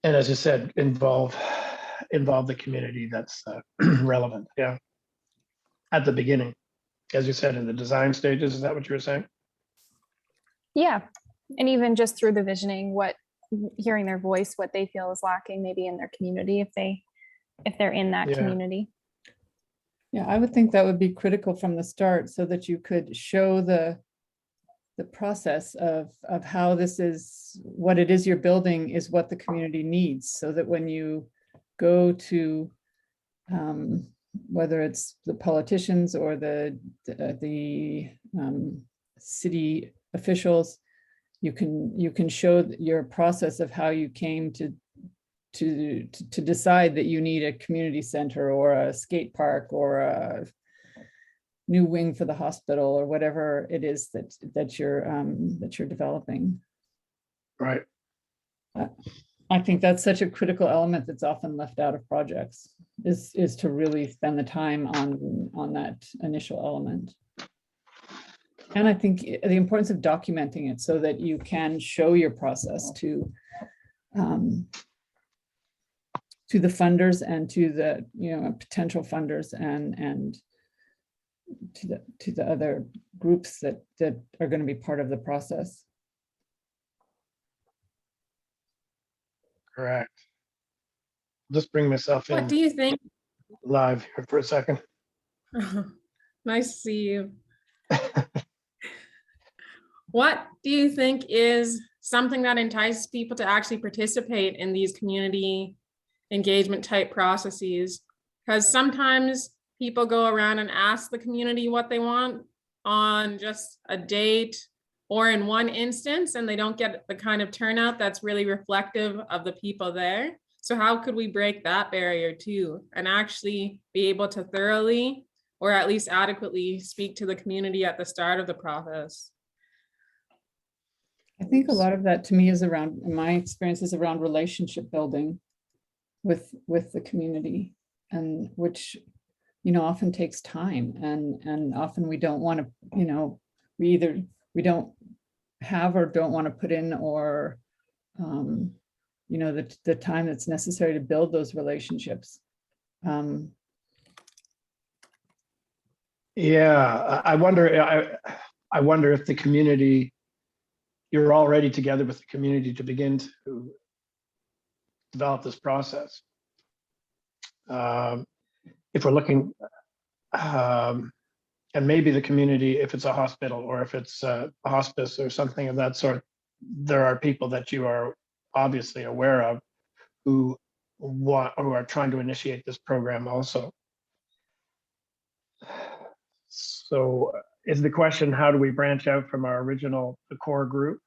And as you said, involve the community that's relevant. Yeah. At the beginning, as you said, in the design stages, is that what you were saying? Yeah, and even just through the visioning, hearing their voice, what they feel is lacking maybe in their community if they're in that Yeah. community. Yeah, I would think that would be critical from the start, so that you could show the process of how this is, what it is you're building is what the community needs, so that when you go to whether it's the politicians or the city officials, you can show your process of how you came to decide that you need a community center or a skate park or a new wing for the hospital or whatever it is that you're developing. Right. I think that's such a critical element that's often left out of projects, is to really spend the time on that initial element. And I think the importance of documenting it so that you can show your process to the funders and to the potential funders and to the other groups that are going to be part of the process. Correct. Just bring myself What in do you think? live here for a second. Nice to see you. What do you think is something that entices people to actually participate in these community engagement type processes? Because sometimes people go around and ask the community what they want on just a date or in one instance, and they don't get the kind of turnout that's really reflective of the people there. So how could we break that barrier too, and actually be able to thoroughly, or at least adequately, speak to the community at the start of the process? I think a lot of that to me is around, in my experience, is around relationship building with the community, and which often takes time, and often we don't want to, we don't have or don't want to put in, or the time that's necessary to build those relationships. Yeah, I wonder if the community, you're already together with the community to begin to develop this process. If we're looking, and maybe the community, if it's a hospital or if it's a hospice or something of that sort, there are people that you are obviously aware of who are trying to initiate this program also. So is the question, how do we branch out from our original, the core group?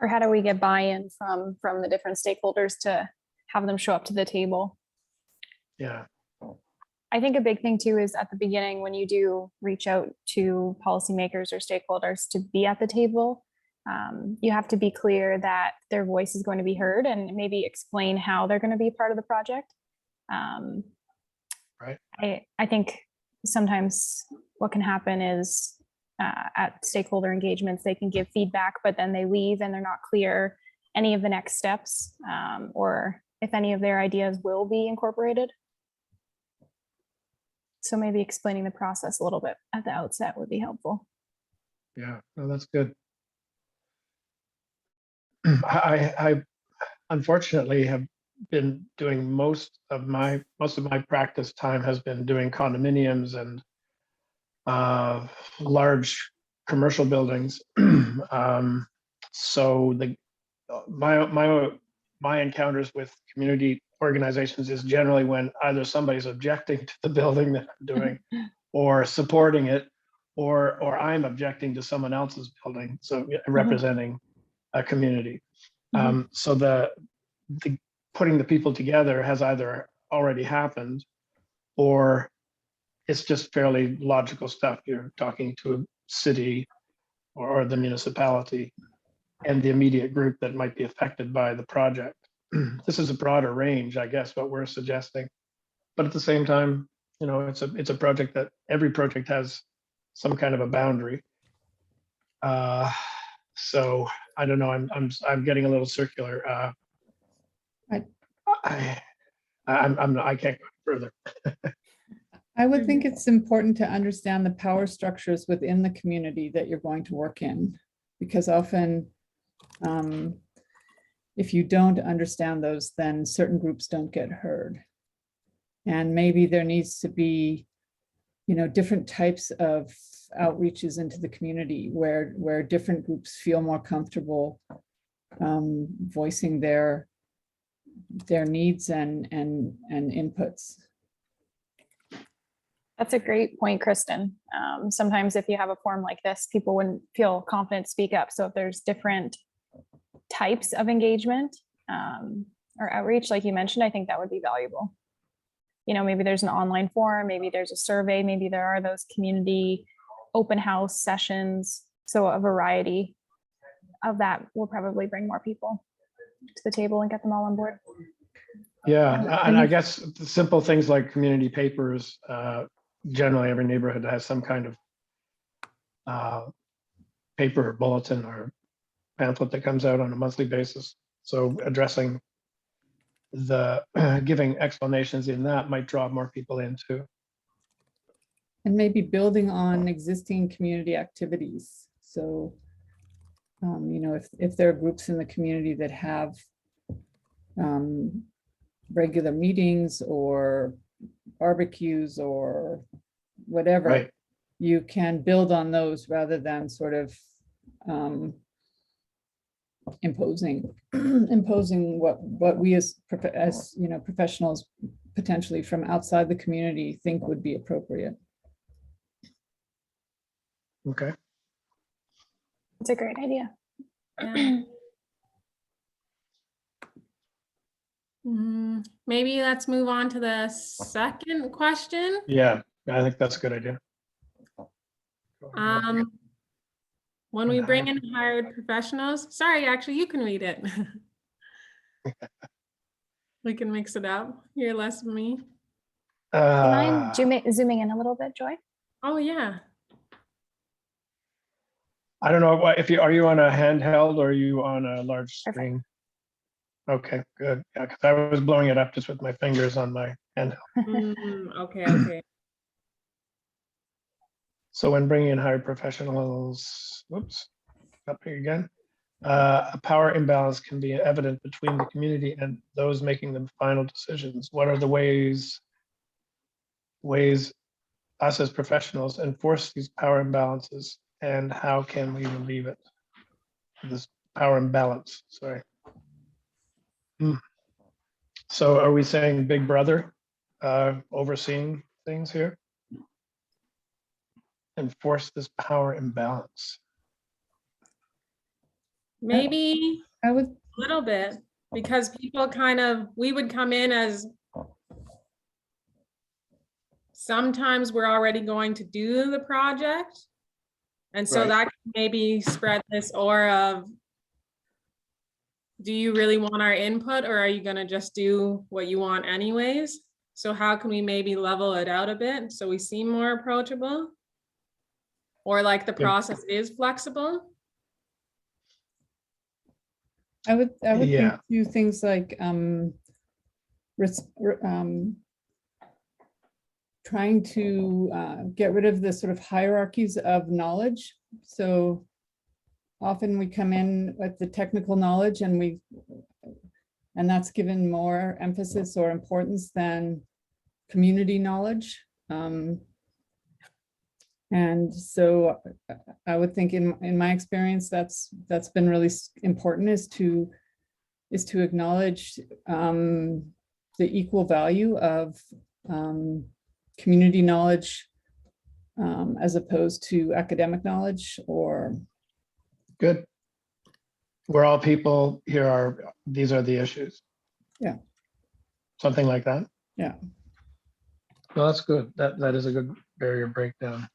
Or how do we get buy-in from the different stakeholders to have them show up to the table? Yeah. I think a big thing too is at the beginning, when you do reach out to policymakers or stakeholders to be at the table, you have to be clear that their voice is going to be heard, and maybe explain how they're going to be part of the project. Right. I think sometimes what can happen is at stakeholder engagements, they can give feedback, but then they leave and they're not clear any of the next steps, or if any of their ideas will be incorporated. So maybe explaining the process a little bit at the outset would be helpful. Yeah, no, that's good. I unfortunately have been doing most of my practice time has been doing condominiums and large commercial buildings. So my encounters with community organizations is generally when either somebody's objecting to the building that I'm doing or supporting it, or I'm objecting to someone else's building, so representing a community. So the putting the people together has either already happened, or it's just fairly logical stuff. You're talking to a city or the municipality and the immediate group that might be affected by the project. This is a broader range, I guess, what we're suggesting. But at the same time, it's a project that every project has some kind of a boundary. So I don't know. I'm getting a little circular. I can't go further. I would think it's important to understand the power structures within the community that you're going to work in, because often if you don't understand those, then certain groups don't get heard. And maybe there needs to be, different types of outreaches into the community where different groups feel more comfortable voicing their needs and inputs. That's a great point, Kristen. Sometimes if you have a forum like this, people wouldn't feel confident to speak up. So if there's different types of engagement or outreach, like you mentioned, I think that would be valuable. Maybe there's an online forum, maybe there's a survey, maybe there are those community open house sessions. So a variety of that will probably bring more people. to the table and get them all on board. Yeah, and I guess the simple things like community papers, generally every neighborhood has some kind of paper bulletin or pamphlet that comes out on a monthly basis. So addressing the giving explanations in that might draw more people into. And maybe building on existing community activities. So, you know, if there are groups in the community that have regular meetings or barbecues or whatever, Right. you can build on those rather than sort of imposing what we as you know, professionals potentially from outside the community think would be appropriate. Okay. It's a great idea. Yeah. Maybe let's move on to the second question. Yeah, I think that's a good idea. When we bring in hired professionals, sorry, actually, you can read it. We can mix it up. You're less than me. Do you mind zooming in a little bit, Joy? Oh, yeah. I don't know what, if you, are you on a handheld or are you on a large Perfect. screen? Okay, good. Yeah, because I was blowing it up just with my fingers on my handheld. Okay. So when bringing in hired professionals, whoops, up here again. A power imbalance can be evident between the community and those making the final decisions. What are the ways us as professionals enforce these power imbalances, and how can we relieve it? This power imbalance, sorry. So are we saying Big Brother overseeing things here? Enforce this power imbalance. Maybe I would, a little bit, because people kind of, we would come in as sometimes we're already going to do the project. And so Right. that can maybe spread this aura of, do you really want our input, or are you gonna just do what you want anyways? So how can we maybe level it out a bit so we seem more approachable? Or like the process is flexible? I would Yeah. think do things like trying to get rid of the sort of hierarchies of knowledge. So often we come in with the technical knowledge and that's given more emphasis or importance than community knowledge. And so I would think in my experience, that's been really important, is to acknowledge the equal value of community knowledge as opposed to academic knowledge. Or Good. We're all people, these are the issues. Yeah. Something like that. Yeah. Well, that's good. That is a good barrier breakdown.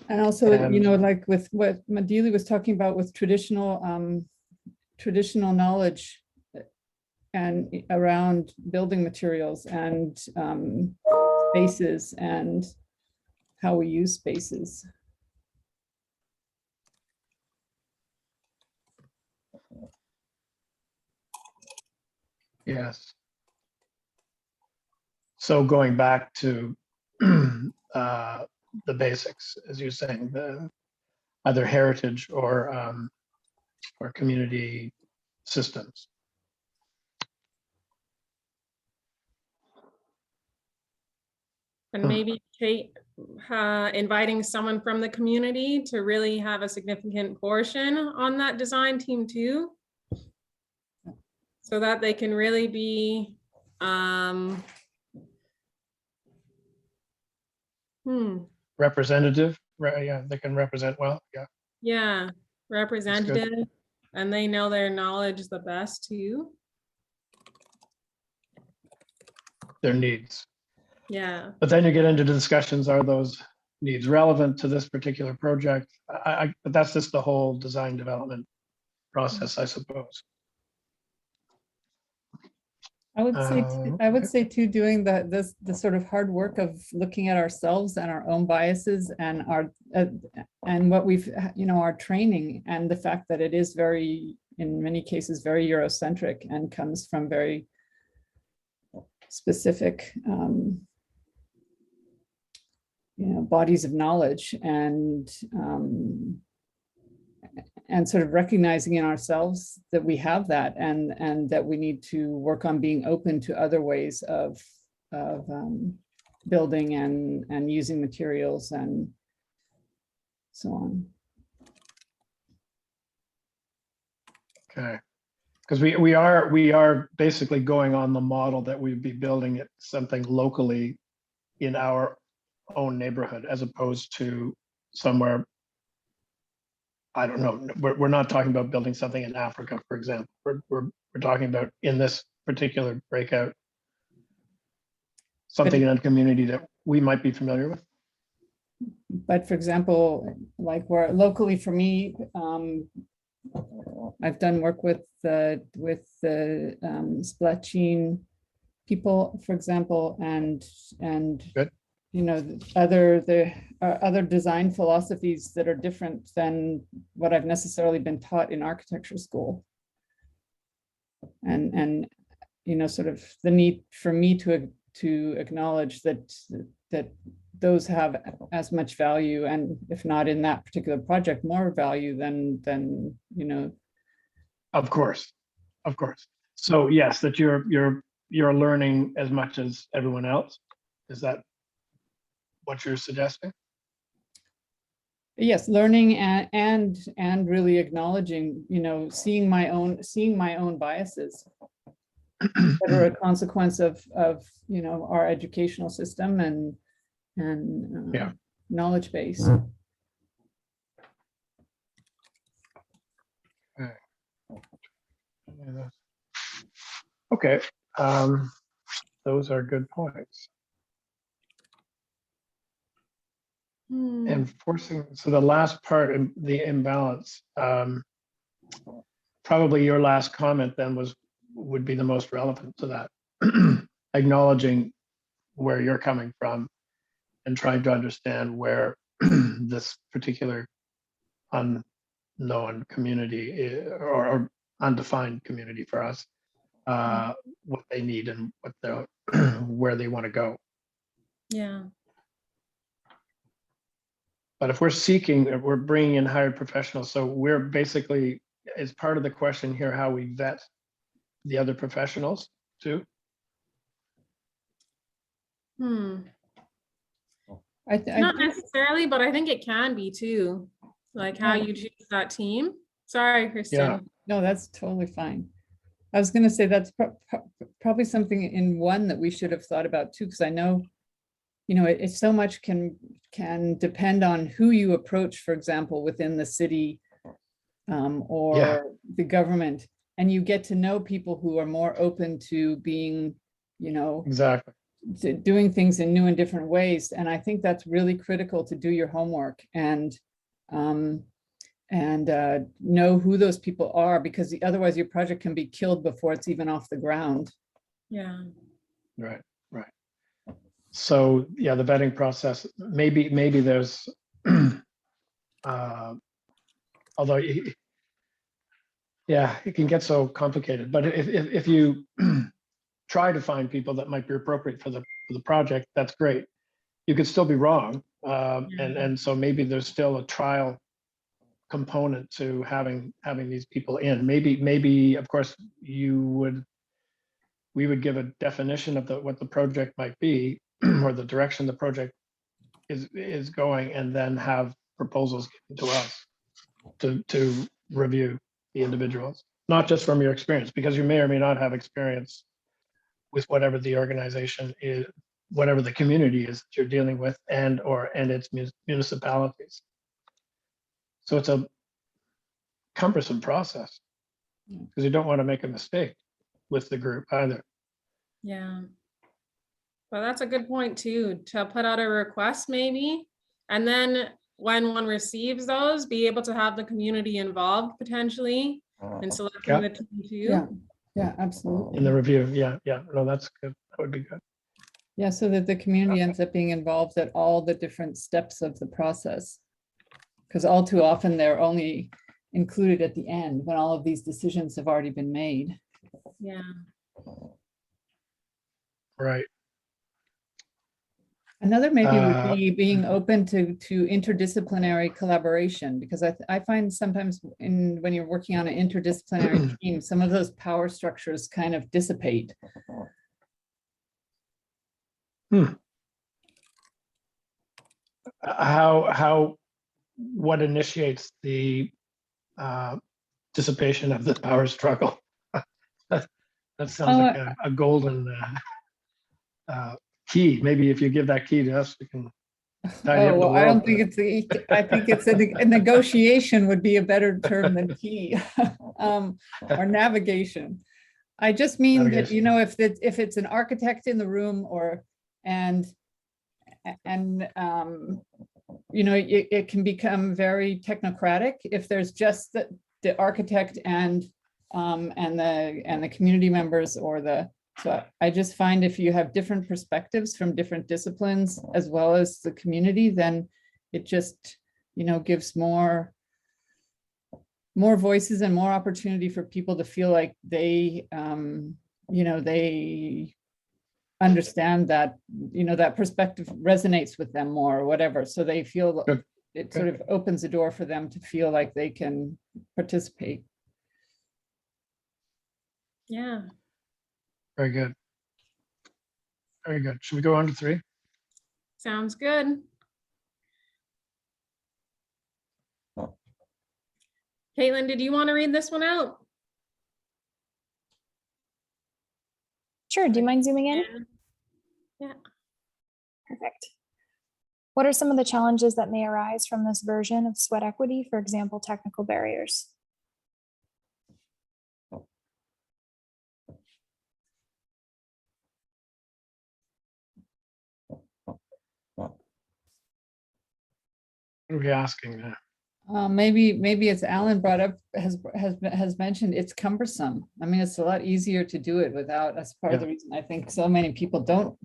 And also, you know, like with what Nmadili was talking about with traditional knowledge and around building materials and spaces and how we use spaces. Yes. So going back to the basics, as you're saying, the either heritage or community systems. And maybe Kate, inviting someone from the community to really have a significant portion on that design team too. So that they can really be, Representative, right? Yeah, they can represent well. Yeah. Yeah, representative, and they know their knowledge the best too. Their needs. Yeah. But then you get into discussions, are those needs relevant to this particular project. But that's just the whole design development process, I suppose. I would Okay. say too, doing the sort of hard work of looking at ourselves and our own biases and our and what we've, our training, and the fact that it is very, in many cases, very Eurocentric and comes from very specific bodies of knowledge, and sort of recognizing in ourselves that we have that, and that we need to work on being open to other ways of building and using materials and so on. Okay, because we are basically going on the model that we'd be building it something locally in our own neighborhood, as opposed to somewhere, I don't know, we're not talking about building something in Africa, for example. We're talking about, in this particular breakout, something in a community that we might be familiar with. But for example, like where locally for me, I've done work with the Splachine people, for example, and Good. there are other design philosophies that are different than what I've necessarily been taught in architecture school. And sort of the need for me to acknowledge that those have as much value, and if not in that particular project, more value than Of course. So yes, that you're learning as much as everyone else. Is that what you're suggesting? Yes, learning and really acknowledging, seeing my own biases that are a consequence of our educational system and Yeah. knowledge base. Okay, those are good points. Enforcing, so the last part, the imbalance, probably your last comment then would be the most relevant to that. Acknowledging where you're coming from and trying to understand where this particular unknown community or undefined community for us, what they need and where they want to go. Yeah. But if we're bringing in hired professionals, so we're basically, as part of the question here, how we vet the other professionals too. Not necessarily, but I think it can be too, like how you choose that team. Sorry, Kristen. Yeah. No, that's totally fine. I was going to say that's probably something in one that we should have thought about too, because I know, it so much can depend on who you approach, for example, within the city or the government, and you get to know people who are more open to being, Exactly. doing things in new and different ways. And I think that's really critical, to do your homework and know who those people are, because otherwise your project can be killed before it's even off the ground. Yeah. Right. So yeah, the vetting process, maybe there's, although it can get so complicated, but if you try to find people that might be appropriate for the project, that's great. You could still be wrong. And so maybe there's still a trial component to having these people in. Maybe of course we would give a definition of what the project might be or the direction the project is going, and then have proposals given to us to review the individuals, not just from your experience, because you may or may not have experience with whatever the organization is, whatever the community is that you're dealing with, and its municipalities. So it's a cumbersome process, because you don't want to make a mistake with the group either. Yeah. Well, that's a good point too, to put out a request maybe And then when one receives those, be able to have the community involved potentially in selecting Yeah. the team too. Yeah, yeah, absolutely. In the review, yeah, no, that's good. That would be good. Yeah, so that the community ends up being involved at all the different steps of the process. Because all too often they're only included at the end when all of these decisions have already been made. Yeah. Right. Another maybe would be being open to interdisciplinary collaboration, because I find sometimes when you're working on an interdisciplinary team, some of those power structures kind of dissipate. What initiates the dissipation of the power struggle? That sounds like a golden key. Maybe if you give that key to us, we can. Oh, well, I don't think I think it's a negotiation would be a better term than key, or navigation. I just mean that, you know, if it's an architect in the room and you know, it can become very technocratic if there's just the architect and the community members so I just find if you have different perspectives from different disciplines as well as the community, then it just, you know, gives more voices and more opportunity for people to feel like they, you know, they understand that, you know, that perspective resonates with them more or whatever. So they feel it sort of opens the door for them to feel like they can participate. Yeah. Very good. Very good. Should we go on to 3? Sounds good. Caitlin, did you want to read this one out? Sure, do you mind zooming in? Yeah. Perfect. What are some of the challenges that may arise from this version of sweat equity, for example, technical barriers? What are we asking now? Maybe as Alan brought up, has mentioned, it's cumbersome. I mean, it's a lot easier to do it without. That's part of the reason I think so many people don't,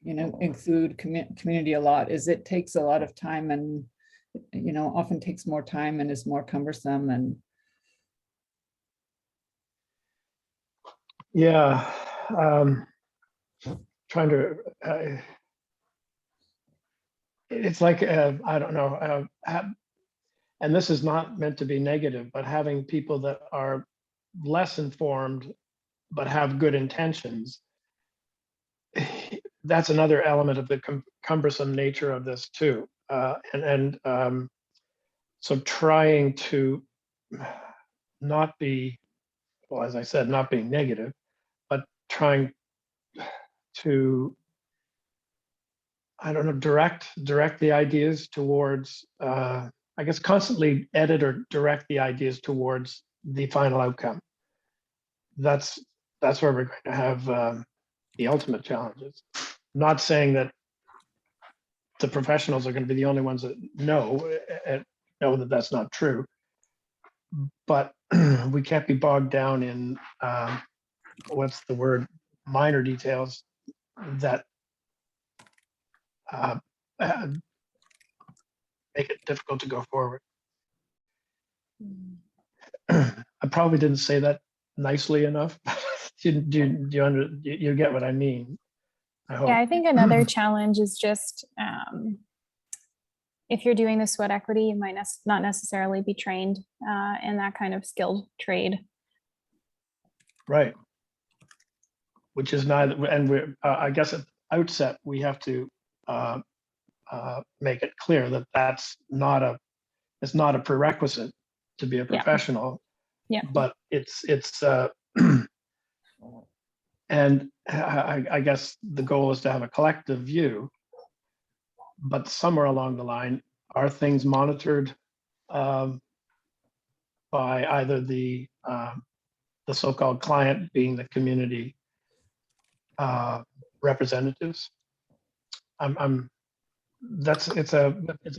you know, include community a lot, is it takes a lot of time and, you know, often takes more time and is more cumbersome. And yeah, trying to. It's like I don't know. And this is not meant to be negative, but having people that are less informed but have good intentions, that's another element of the cumbersome nature of this too. So trying to not be, well, as I said, not being negative, but trying to, I don't know, direct the ideas towards, I guess, constantly edit or direct the ideas towards the final outcome. That's where we're going to have the ultimate challenges. Not saying that the professionals are going to be the only ones that know that that's not true, but we can't be bogged down in what's the word, minor details that make it difficult to go forward. I probably didn't say that nicely enough. Do you get what I mean? I hope. Yeah, I think another challenge is just if you're doing the sweat equity, you might not necessarily be trained in that kind of skilled trade. Right. Which is neither, and I guess at the outset we have to make it clear that it's not a prerequisite to be a professional. Yeah. But it's and I guess the goal is to have a collective view, but somewhere along the line, are things monitored by either the so-called client, being the community representatives? I'm it's a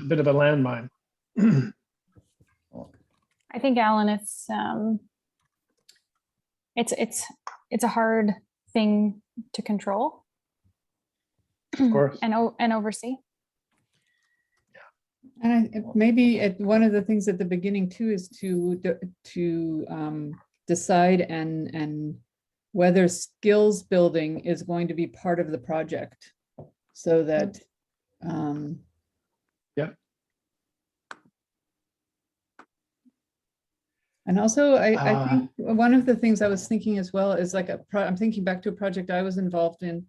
bit of a landmine. I think, Alan, it's a hard thing to control Of course. and oversee. And maybe one of the things at the beginning too is to decide and whether skills building is going to be part of the project, so that and also I think one of the things I was thinking as well is like I'm thinking back to a project I was involved in,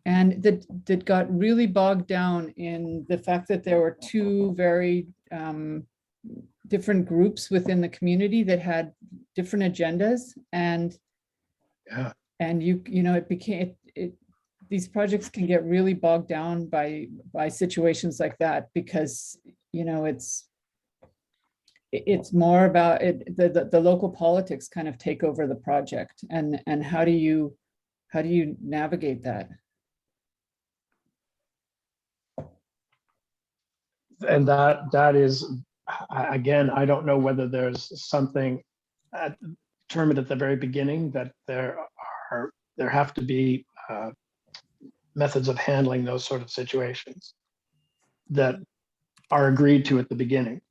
and that got really bogged down in the fact that there were two very different groups within the community that had different agendas, and you know, it became these projects can get really bogged down by situations like that, because you know it's more about it, the local politics kind of take over the project, and how do you navigate that? And that is, again, I don't know whether there's something determined at the very beginning that there have to be methods of handling those sort of situations that are agreed to at the beginning.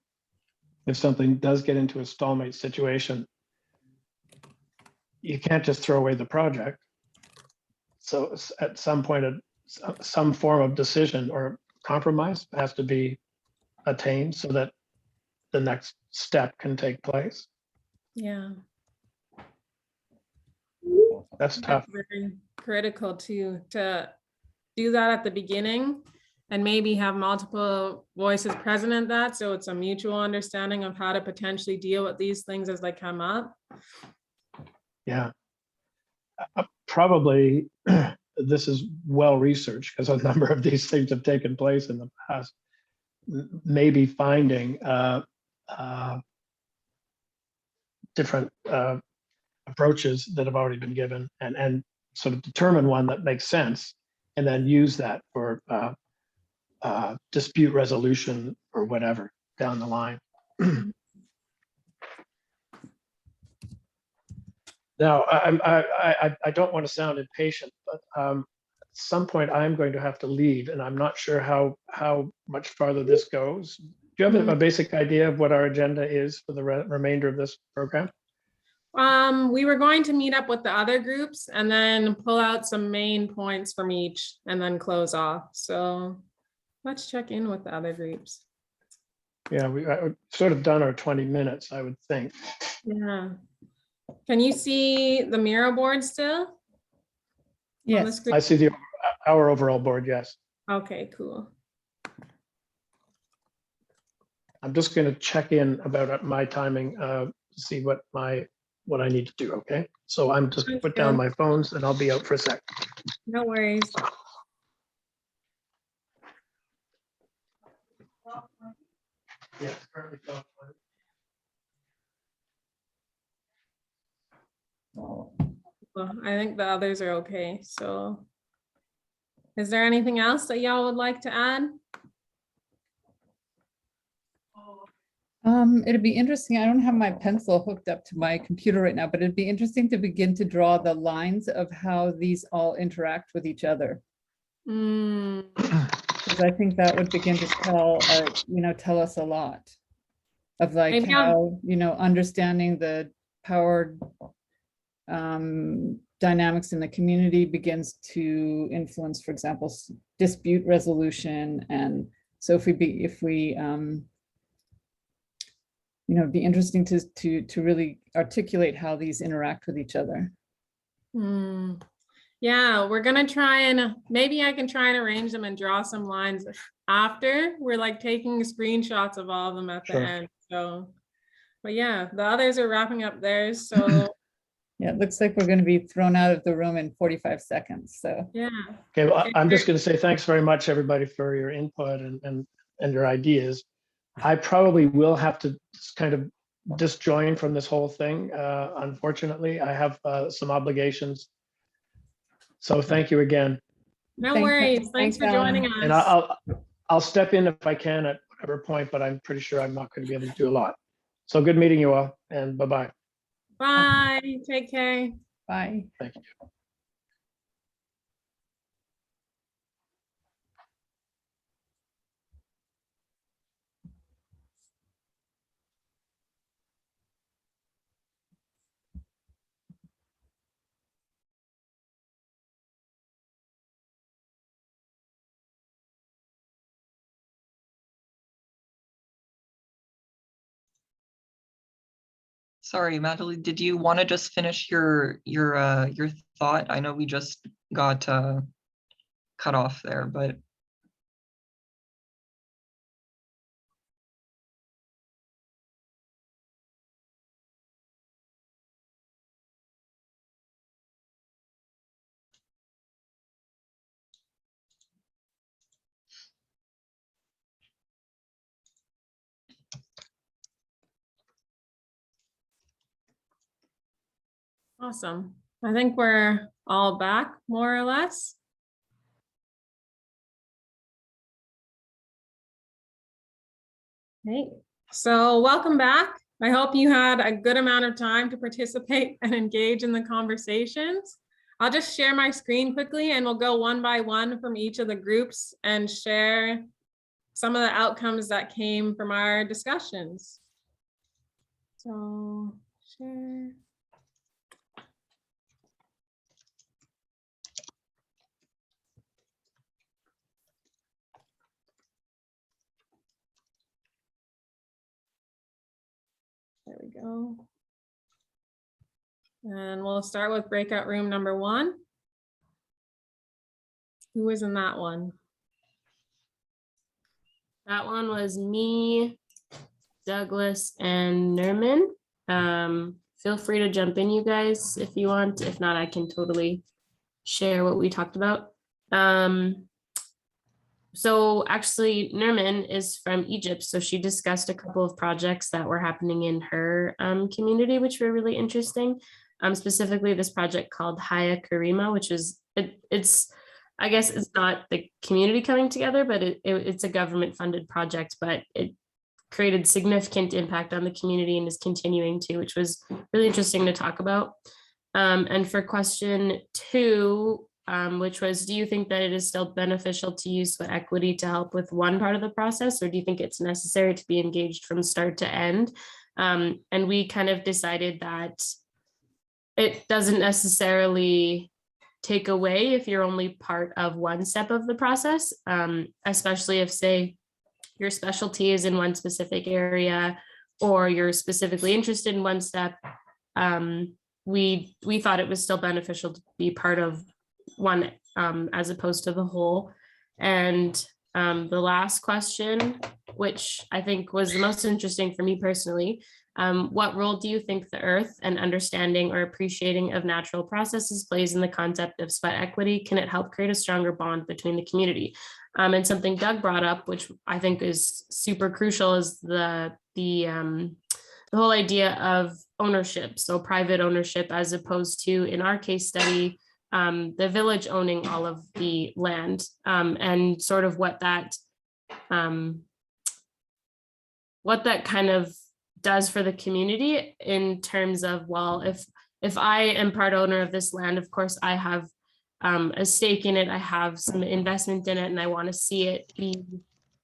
If something does get into a stalemate situation, you can't just throw away the project. So at some point, some form of decision or compromise has to be attained so that the next step can take place. Yeah. That's tough. Very critical to do that at the beginning, and maybe have multiple voices present in that, so it's a mutual understanding of how to potentially deal with these things as they come up. Yeah. Probably this is well researched, because a number of these things have taken place in the past. Maybe finding different approaches that have already been given, and sort of determine one that makes sense, and then use that for dispute resolution or whatever down the line. Now, I don't want to sound impatient, but at some point I'm going to have to leave, and I'm not sure how much farther this goes. Do you have a basic idea of what our agenda is for the remainder of this program? We were going to meet up with the other groups and then pull out some main points from each and then close off. So let's check in with the other groups. Yeah, we've sort of done our 20 minutes, I would think. Yeah. Can you see the Miro board still? Yes. I see our overall board, yes. Okay, cool. I'm just going to check in about my timing, to see what I need to do, okay? So I'm just put down my phones and I'll be out for a sec. No worries. Yes, Well, I think the others are okay. So is there anything else that y'all would like to add? It'd be interesting. I don't have my pencil hooked up to my computer right now, but it'd be interesting to begin to draw the lines of how these all interact with each other. Because I think that would begin to tell us a lot of like Maybe how, understanding the power dynamics in the community begins to influence, for example, dispute resolution. And so it'd be interesting to really articulate how these interact with each other. Yeah, we're gonna try and maybe I can try and arrange them and draw some lines after. We're like taking screenshots of all of them at the end. So, but yeah, the others are wrapping up theirs. So yeah, it looks like we're going to be thrown out of the room in 45 seconds. So yeah. Okay, well, I'm just going to say thanks very much, everybody, for your input and your ideas. I probably will have to kind of disjoin from this whole thing. Unfortunately, I have some obligations. So thank you again. No worries. Thanks for Alan. joining us. And I'll step in if I can at whatever point, but I'm pretty sure I'm not going to be able to do a lot. So good meeting you all, and bye-bye. Bye, take care. Bye. Thank you. Sorry, Nmadili, did you want to just finish your thought? I know we just got cut off there, but Awesome. I think we're all back, more or less. Hey, so welcome back. I hope you had a good amount of time to participate and engage in the conversations. I'll just share my screen quickly and we'll go one by one from each of the groups and share some of the outcomes that came from our discussions. So share. There we go. And we'll start with breakout room number 1. Who was in that one? That one was me, Douglas, and Nerman. Feel free to jump in, you guys, if you want. If not, I can totally share what we talked about. So actually, Nerman is from Egypt, so she discussed a couple of projects that were happening in her community, which were really interesting. Specifically, this project called Haya Karima, which is it's I guess it's not the community coming together, but it's a government-funded project, but it created significant impact on the community and is continuing to, which was really interesting to talk about. And for question 2, which was, do you think that it is still beneficial to use sweat equity to help with one part of the process, or do you think it's necessary to be engaged from start to end? And we kind of decided that it doesn't necessarily take away if you're only part of one step of the process, especially if, say, your specialty is in one specific area or you're specifically interested in one step. We thought it was still beneficial to be part of one as opposed to the whole. And the last question, which I think was the most interesting for me personally, what role do you think the earth and understanding or appreciating of natural processes plays in the concept of sweat equity? Can it help create a stronger bond between the community? And something Doug brought up, which I think is super crucial, is the whole idea of ownership. So private ownership, as opposed to, in our case study, the village owning all of the land, and sort of what that kind of does for the community in terms of, well, if I am part owner of this land, of course I have a stake in it, I have some investment in it, and I want to see it be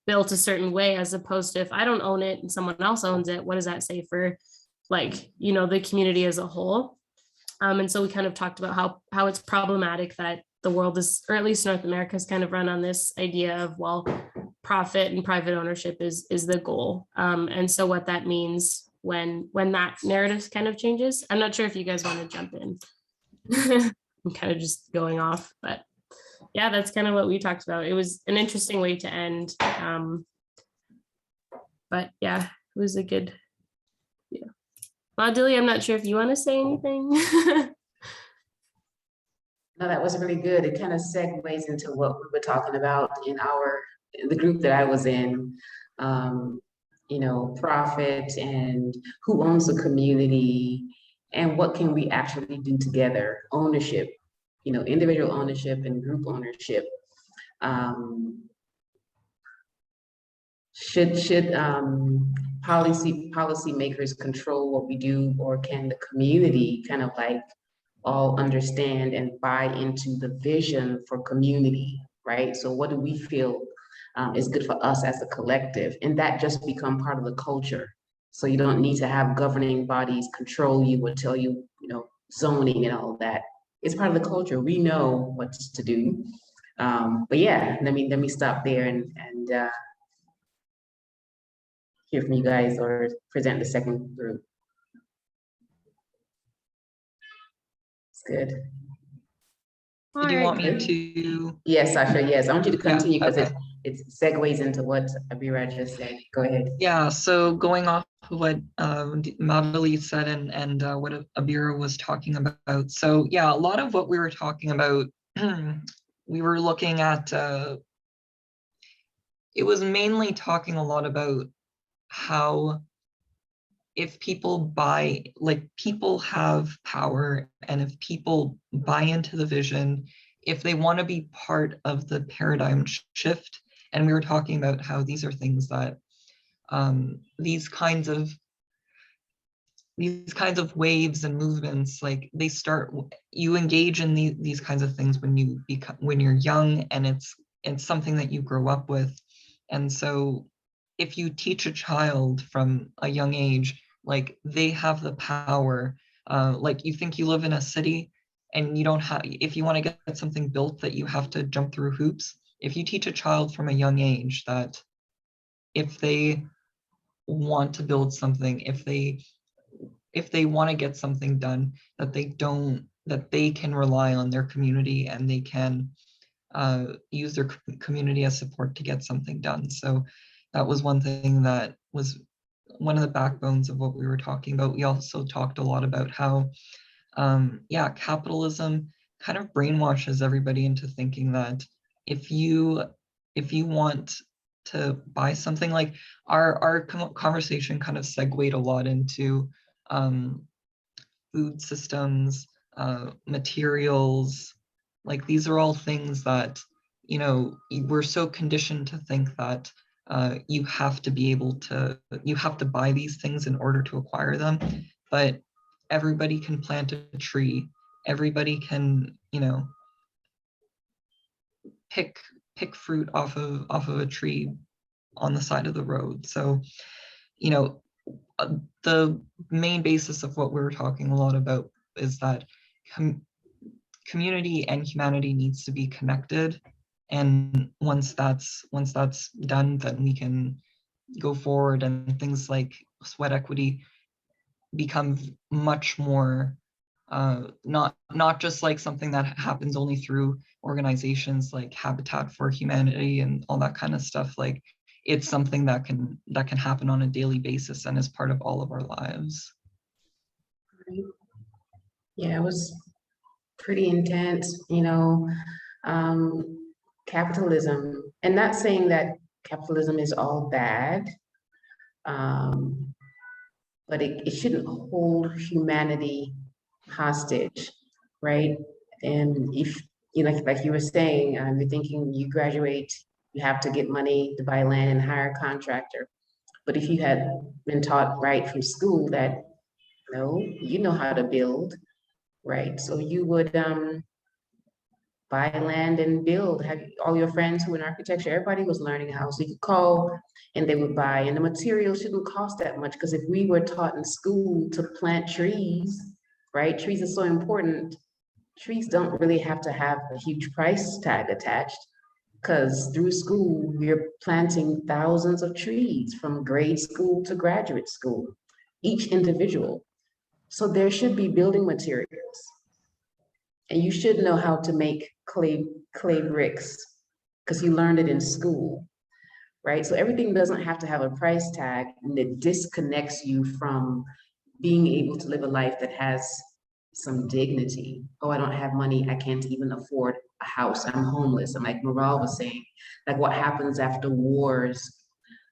built a certain way, as opposed to if I don't own it and someone else owns it, what does that say for, like, you know, the community as a whole? And so we kind of talked about how it's problematic that the world is, or at least North America, is kind of run on this idea of, well, profit and private ownership is the goal. And so what that means when that narrative kind of changes. I'm not sure if you guys want to jump in. I'm kind of just going off, but yeah, that's kind of what we talked about. It was an interesting way to end. But yeah, it was a good, yeah. Nmadili, I'm not sure if you want to say anything. No, that was really good. It kind of segues into what we were talking about in the group that I was in, you know, profit and who owns the community and what can we actually do together, ownership, you know, individual ownership and group ownership. should policy makers control what we do, or can the community kind of like all understand and buy into the vision for community, right? So what do we feel is good for us as a collective, and that just become part of the culture. So you don't need to have governing bodies control you or tell you, you know, zoning and all of that. It's part of the culture. We know what to do. But yeah, let me stop there and hear from you guys, or present the second group. It's good. Did you Alright, want me to? Yes, Sasha, yes. I want you to continue because okay. it segues into what Abira just said. Go ahead. Yeah, so going off of what Nmadili said and what Abira was talking about. So yeah, a lot of what we were talking about, we were looking at, it was mainly talking a lot about how if people buy, like people have power, and if people buy into the vision, if they want to be part of the paradigm shift, and we were talking about how these are things that these kinds of waves and movements, like they start, you engage in these kinds of things when you're young, and it's something that you grow up with. And so if you teach a child from a young age, like they have the power, like you think you live in a city and you don't have, if you want to get something built that you have to jump through hoops, if you teach a child from a young age that if they want to build something, if they want to get something done, that they can rely on their community, and they can use their community as support to get something done. So that was one thing that was one of the backbones of what we were talking about. We also talked a lot about how, yeah, capitalism kind of brainwashes everybody into thinking that if you want to buy something, like our conversation kind of segued a lot into food systems, materials, like these are all things that, you know, we're so conditioned to think that you have to be able to, you have to buy these things in order to acquire them. But everybody can plant a tree. Everybody can, you know, pick fruit off of a tree on the side of the road. So, you know, the main basis of what we were talking a lot about is that community and humanity needs to be connected. And once that's done, then we can go forward, and things like sweat equity become much more not just like something that happens only through organizations like Habitat for Humanity and all that kind of stuff. Like it's something that can happen on a daily basis and is part of all of our lives. Yeah, it was pretty intense, you know, capitalism, and not saying that capitalism is all bad, but it shouldn't hold humanity hostage, right? And if, you know, like you were saying, you're thinking you graduate, you have to get money to buy land and hire a contractor. But if you had been taught right from school that, no, you know how to build, right? So you would buy land and build. Have all your friends who in architecture, everybody was learning how. So you could call and they would buy, and the material shouldn't cost that much, because if we were taught in school to plant trees, right? Trees are so important. Trees don't really have to have a huge price tag attached, because through school, we're planting thousands of trees from grade school to graduate school, each individual. So there should be building materials. And you should know how to make clay bricks, because you learned it in school, right? So everything doesn't have to have a price tag, and it disconnects you from being able to live a life that has some dignity. Oh, I don't have money, I can't even afford a house, I'm homeless. And like Maral was saying, like what happens after wars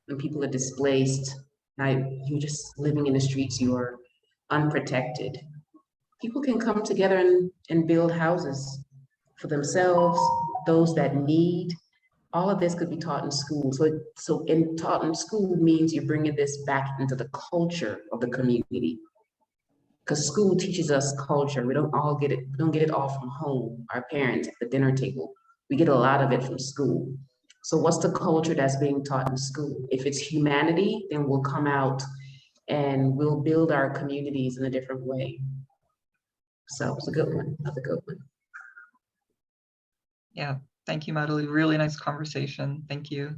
when people are displaced, you're just living in the streets, you're unprotected. People can come together and build houses for themselves, those that need, all of this could be taught in school. So taught in school means you're bringing this back into the culture of the community. Because school teaches us culture. We don't get it all from home, our parents at the dinner table. We get a lot of it from school. So what's the culture that's being taught in school? If it's humanity, then we'll come out and we'll build our communities in a different way. So it's a good one, another good one. Yeah, thank you, Nmadili. Really nice conversation. Thank you.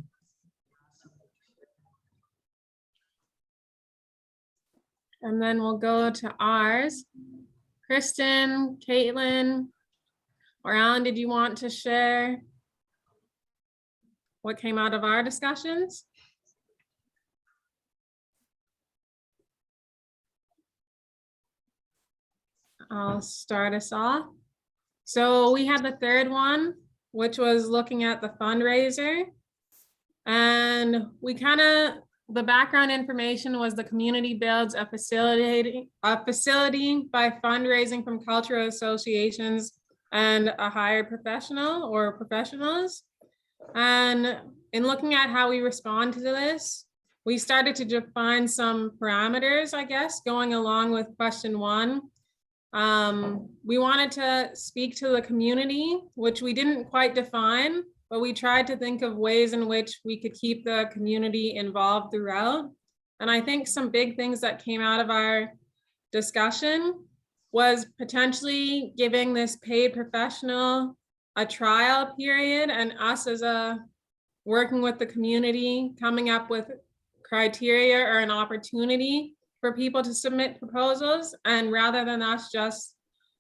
And then we'll go to ours. Kristen, Caitlin, or Alan, did you want to share what came out of our discussions? I'll start us off. So we had the third one, which was looking at the fundraiser. And the background information was the community builds a facility by fundraising from cultural associations and a hired professional or professionals. And in looking at how we respond to this, we started to define some parameters, I guess, going along with question 1. We wanted to speak to the community, which we didn't quite define, but we tried to think of ways in which we could keep the community involved throughout. And I think some big things that came out of our discussion was potentially giving this paid professional a trial period, and us as working with the community, coming up with criteria or an opportunity for people to submit proposals. And rather than us just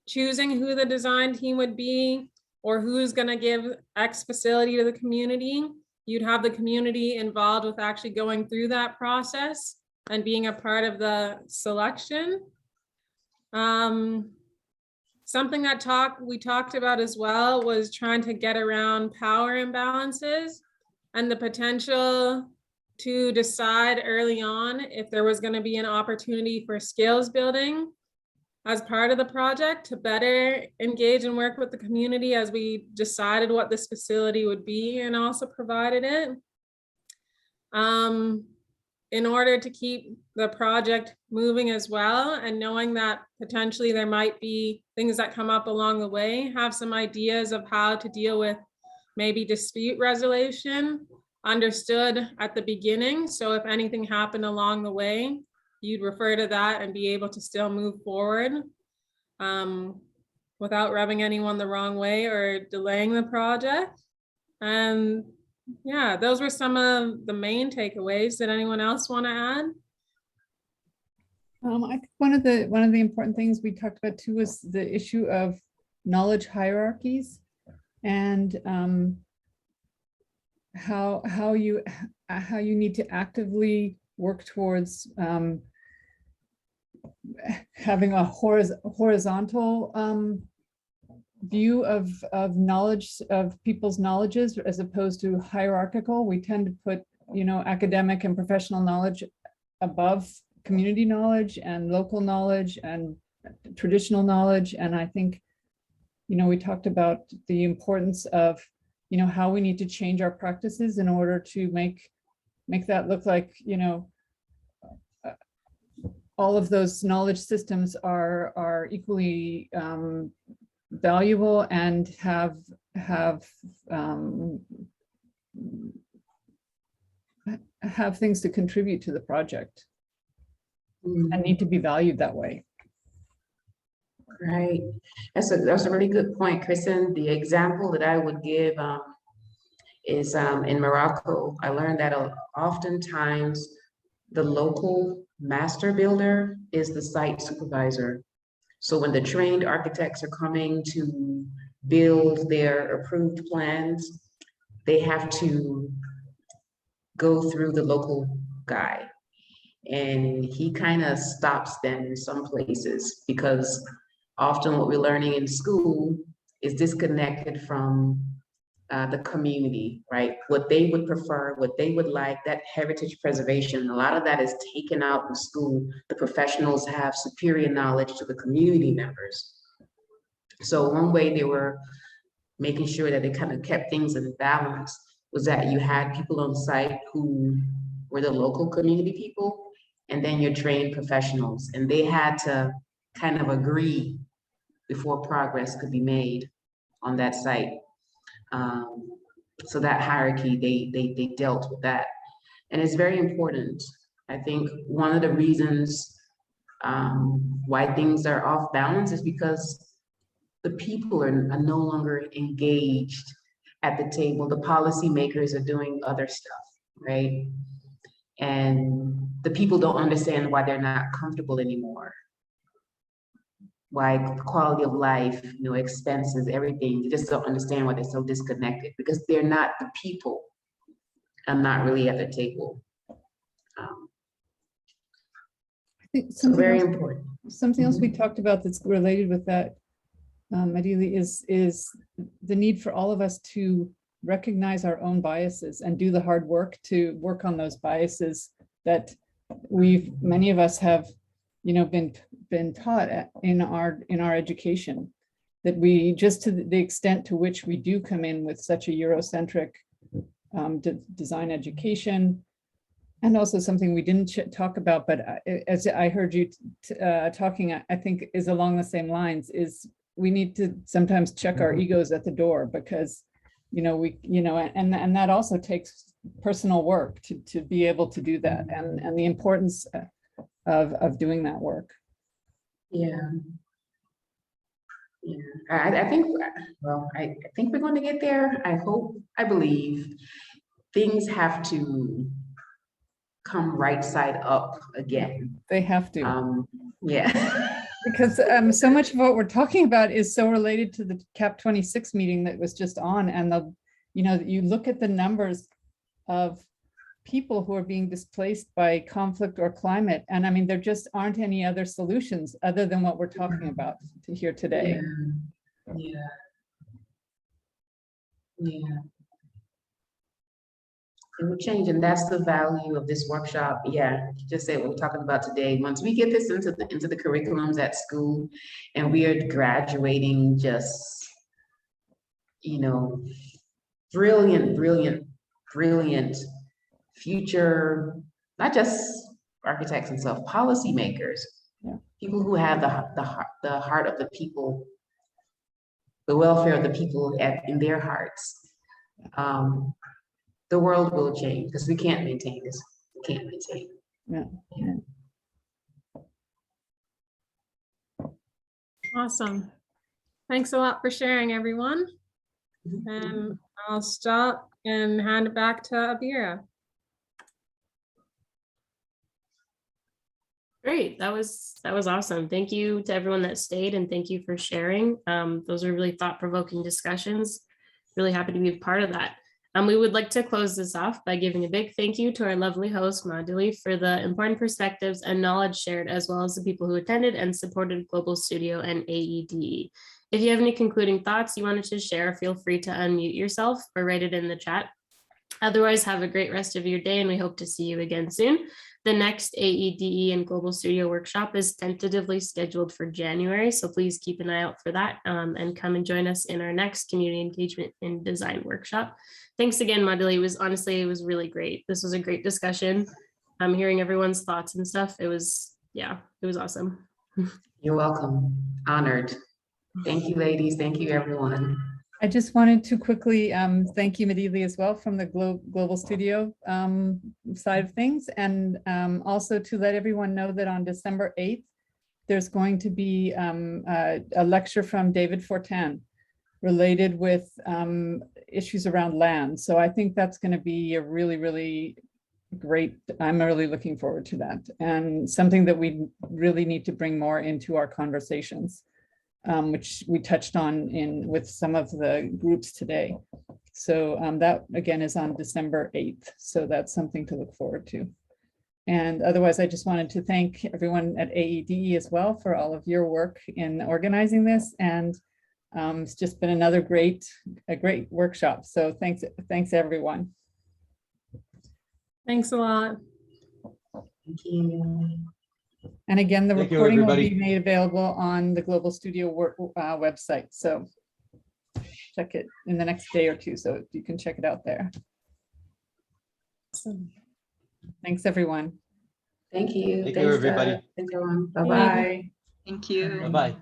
choosing who the design team would be or who's going to give X facility to the community, you'd have the community involved with actually going through that process and being a part of the selection. Something that we talked about as well was trying to get around power imbalances and the potential to decide early on if there was going to be an opportunity for skills building as part of the project to better engage and work with the community as we decided what this facility would be and also provided it. In order to keep the project moving as well, and knowing that potentially there might be things that come up along the way, have some ideas of how to deal with maybe dispute resolution understood at the beginning. So if anything happened along the way, you'd refer to that and be able to still move forward without rubbing anyone the wrong way or delaying the project. And yeah, those were some of the main takeaways. Did anyone else want to add? I think one of the important things we talked about too was the issue of knowledge hierarchies and how you need to actively work towards having a horizontal view of knowledge, of people's knowledges, as opposed to hierarchical. We tend to put, academic and professional knowledge above community knowledge and local knowledge and traditional knowledge. And I think, we talked about the importance of, how we need to change our practices in order to make that look like, all of those knowledge systems are equally valuable and have things to contribute to the project and need to be valued that way. Right. That's a really good point, Kristen. The example that I would give is in Morocco. I learned that oftentimes the local master builder is the site supervisor. So when the trained architects are coming to build their approved plans, they have to go through the local guy. And he kind of stops them in some places because often what we're learning in school is disconnected from the community, right? What they would prefer, what they would like, that heritage preservation, a lot of that is taken out in school. The professionals have superior knowledge to the community members. So one way they were making sure that they kind of kept things in balance was that you had people on site who were the local community people, and then your trained professionals, and they had to kind of agree before progress could be made on that site. So that hierarchy, they dealt with that. And it's very important. I think one of the reasons why things are off balance is because the people are no longer engaged at the table. The policymakers are doing other stuff, right? And the people don't understand why they're not comfortable anymore. Why quality of life, expenses, everything, they just don't understand why they're so disconnected, because they're not the people and not really at the table. I think So very important. Something else we talked about that's related with that, Nmadili, is the need for all of us to recognize our own biases and do the hard work to work on those biases that many of us have, been taught in our education, that we, just to the extent to which we do come in with such a Eurocentric design education. And also something we didn't talk about, but as I heard you talking, I think is along the same lines, is we need to sometimes check our egos at the door, because, and that also takes personal work to be able to do that, and the importance of doing that work. Yeah. Yeah, I think, well, I think we're going to get there. I hope, I believe things have to come right side up again. They have to. Yeah. Because so much of what we're talking about is so related to the CAP 26 meeting that was just on, and you look at the numbers of people who are being displaced by conflict or climate, and I mean, there just aren't any other solutions other than what we're talking about here today. Yeah. Yeah. It will change, and that's the value of this workshop. Yeah, just say what we're talking about today. Once we get this into the curriculums at school, and we are graduating just, brilliant future, not just architects and stuff, policymakers, people who have the heart of the people, the welfare of the people in their hearts. The world will change, because we can't maintain this. We can't maintain. Yeah. Awesome. Thanks a lot for sharing, everyone. And I'll stop and hand it back to Abira. Great, that was awesome. Thank you to everyone that stayed, and thank you for sharing. Those are really thought-provoking discussions. Really happy to be a part of that. We would like to close this off by giving a big thank you to our lovely host, Nmadili, for the important perspectives and knowledge shared, as well as the people who attended and supported Global Studio and AEDE. If you have any concluding thoughts you wanted to share, feel free to unmute yourself or write it in the chat. Otherwise, have a great rest of your day, and we hope to see you again soon. The next AEDE and Global Studio workshop is tentatively scheduled for January, so please keep an eye out for that, and come and join us in our next Community Engagement in Design workshop. Thanks again, Nmadili. It was really great. This was a great discussion. I'm hearing everyone's thoughts and stuff. It was awesome. You're welcome. Honored. Thank you, ladies. Thank you, everyone. I just wanted to quickly thank you, Nmadili, as well, from the Global Studio side of things, and also to let everyone know that on December 8th, there's going to be a lecture from David Fortin related with issues around land. So I think that's going to be a really, really great. I'm really looking forward to that, and something that we really need to bring more into our conversations, which we touched on with some of the groups today. So that again is on December 8th. So that's something to look forward to. And otherwise, I just wanted to thank everyone at AEDE as well for all of your work in organizing this. And it's just been another great workshop. So thanks everyone. Thanks a lot. Thank you. And again, the Thank you, recording will everybody. be made available on the Global Studio website. So check it in the next day or two, so you can check it out there. Awesome. Thanks, everyone. Thank you. Thank you, everybody. Thanks, everyone. Bye-bye. Thank you. Bye-bye.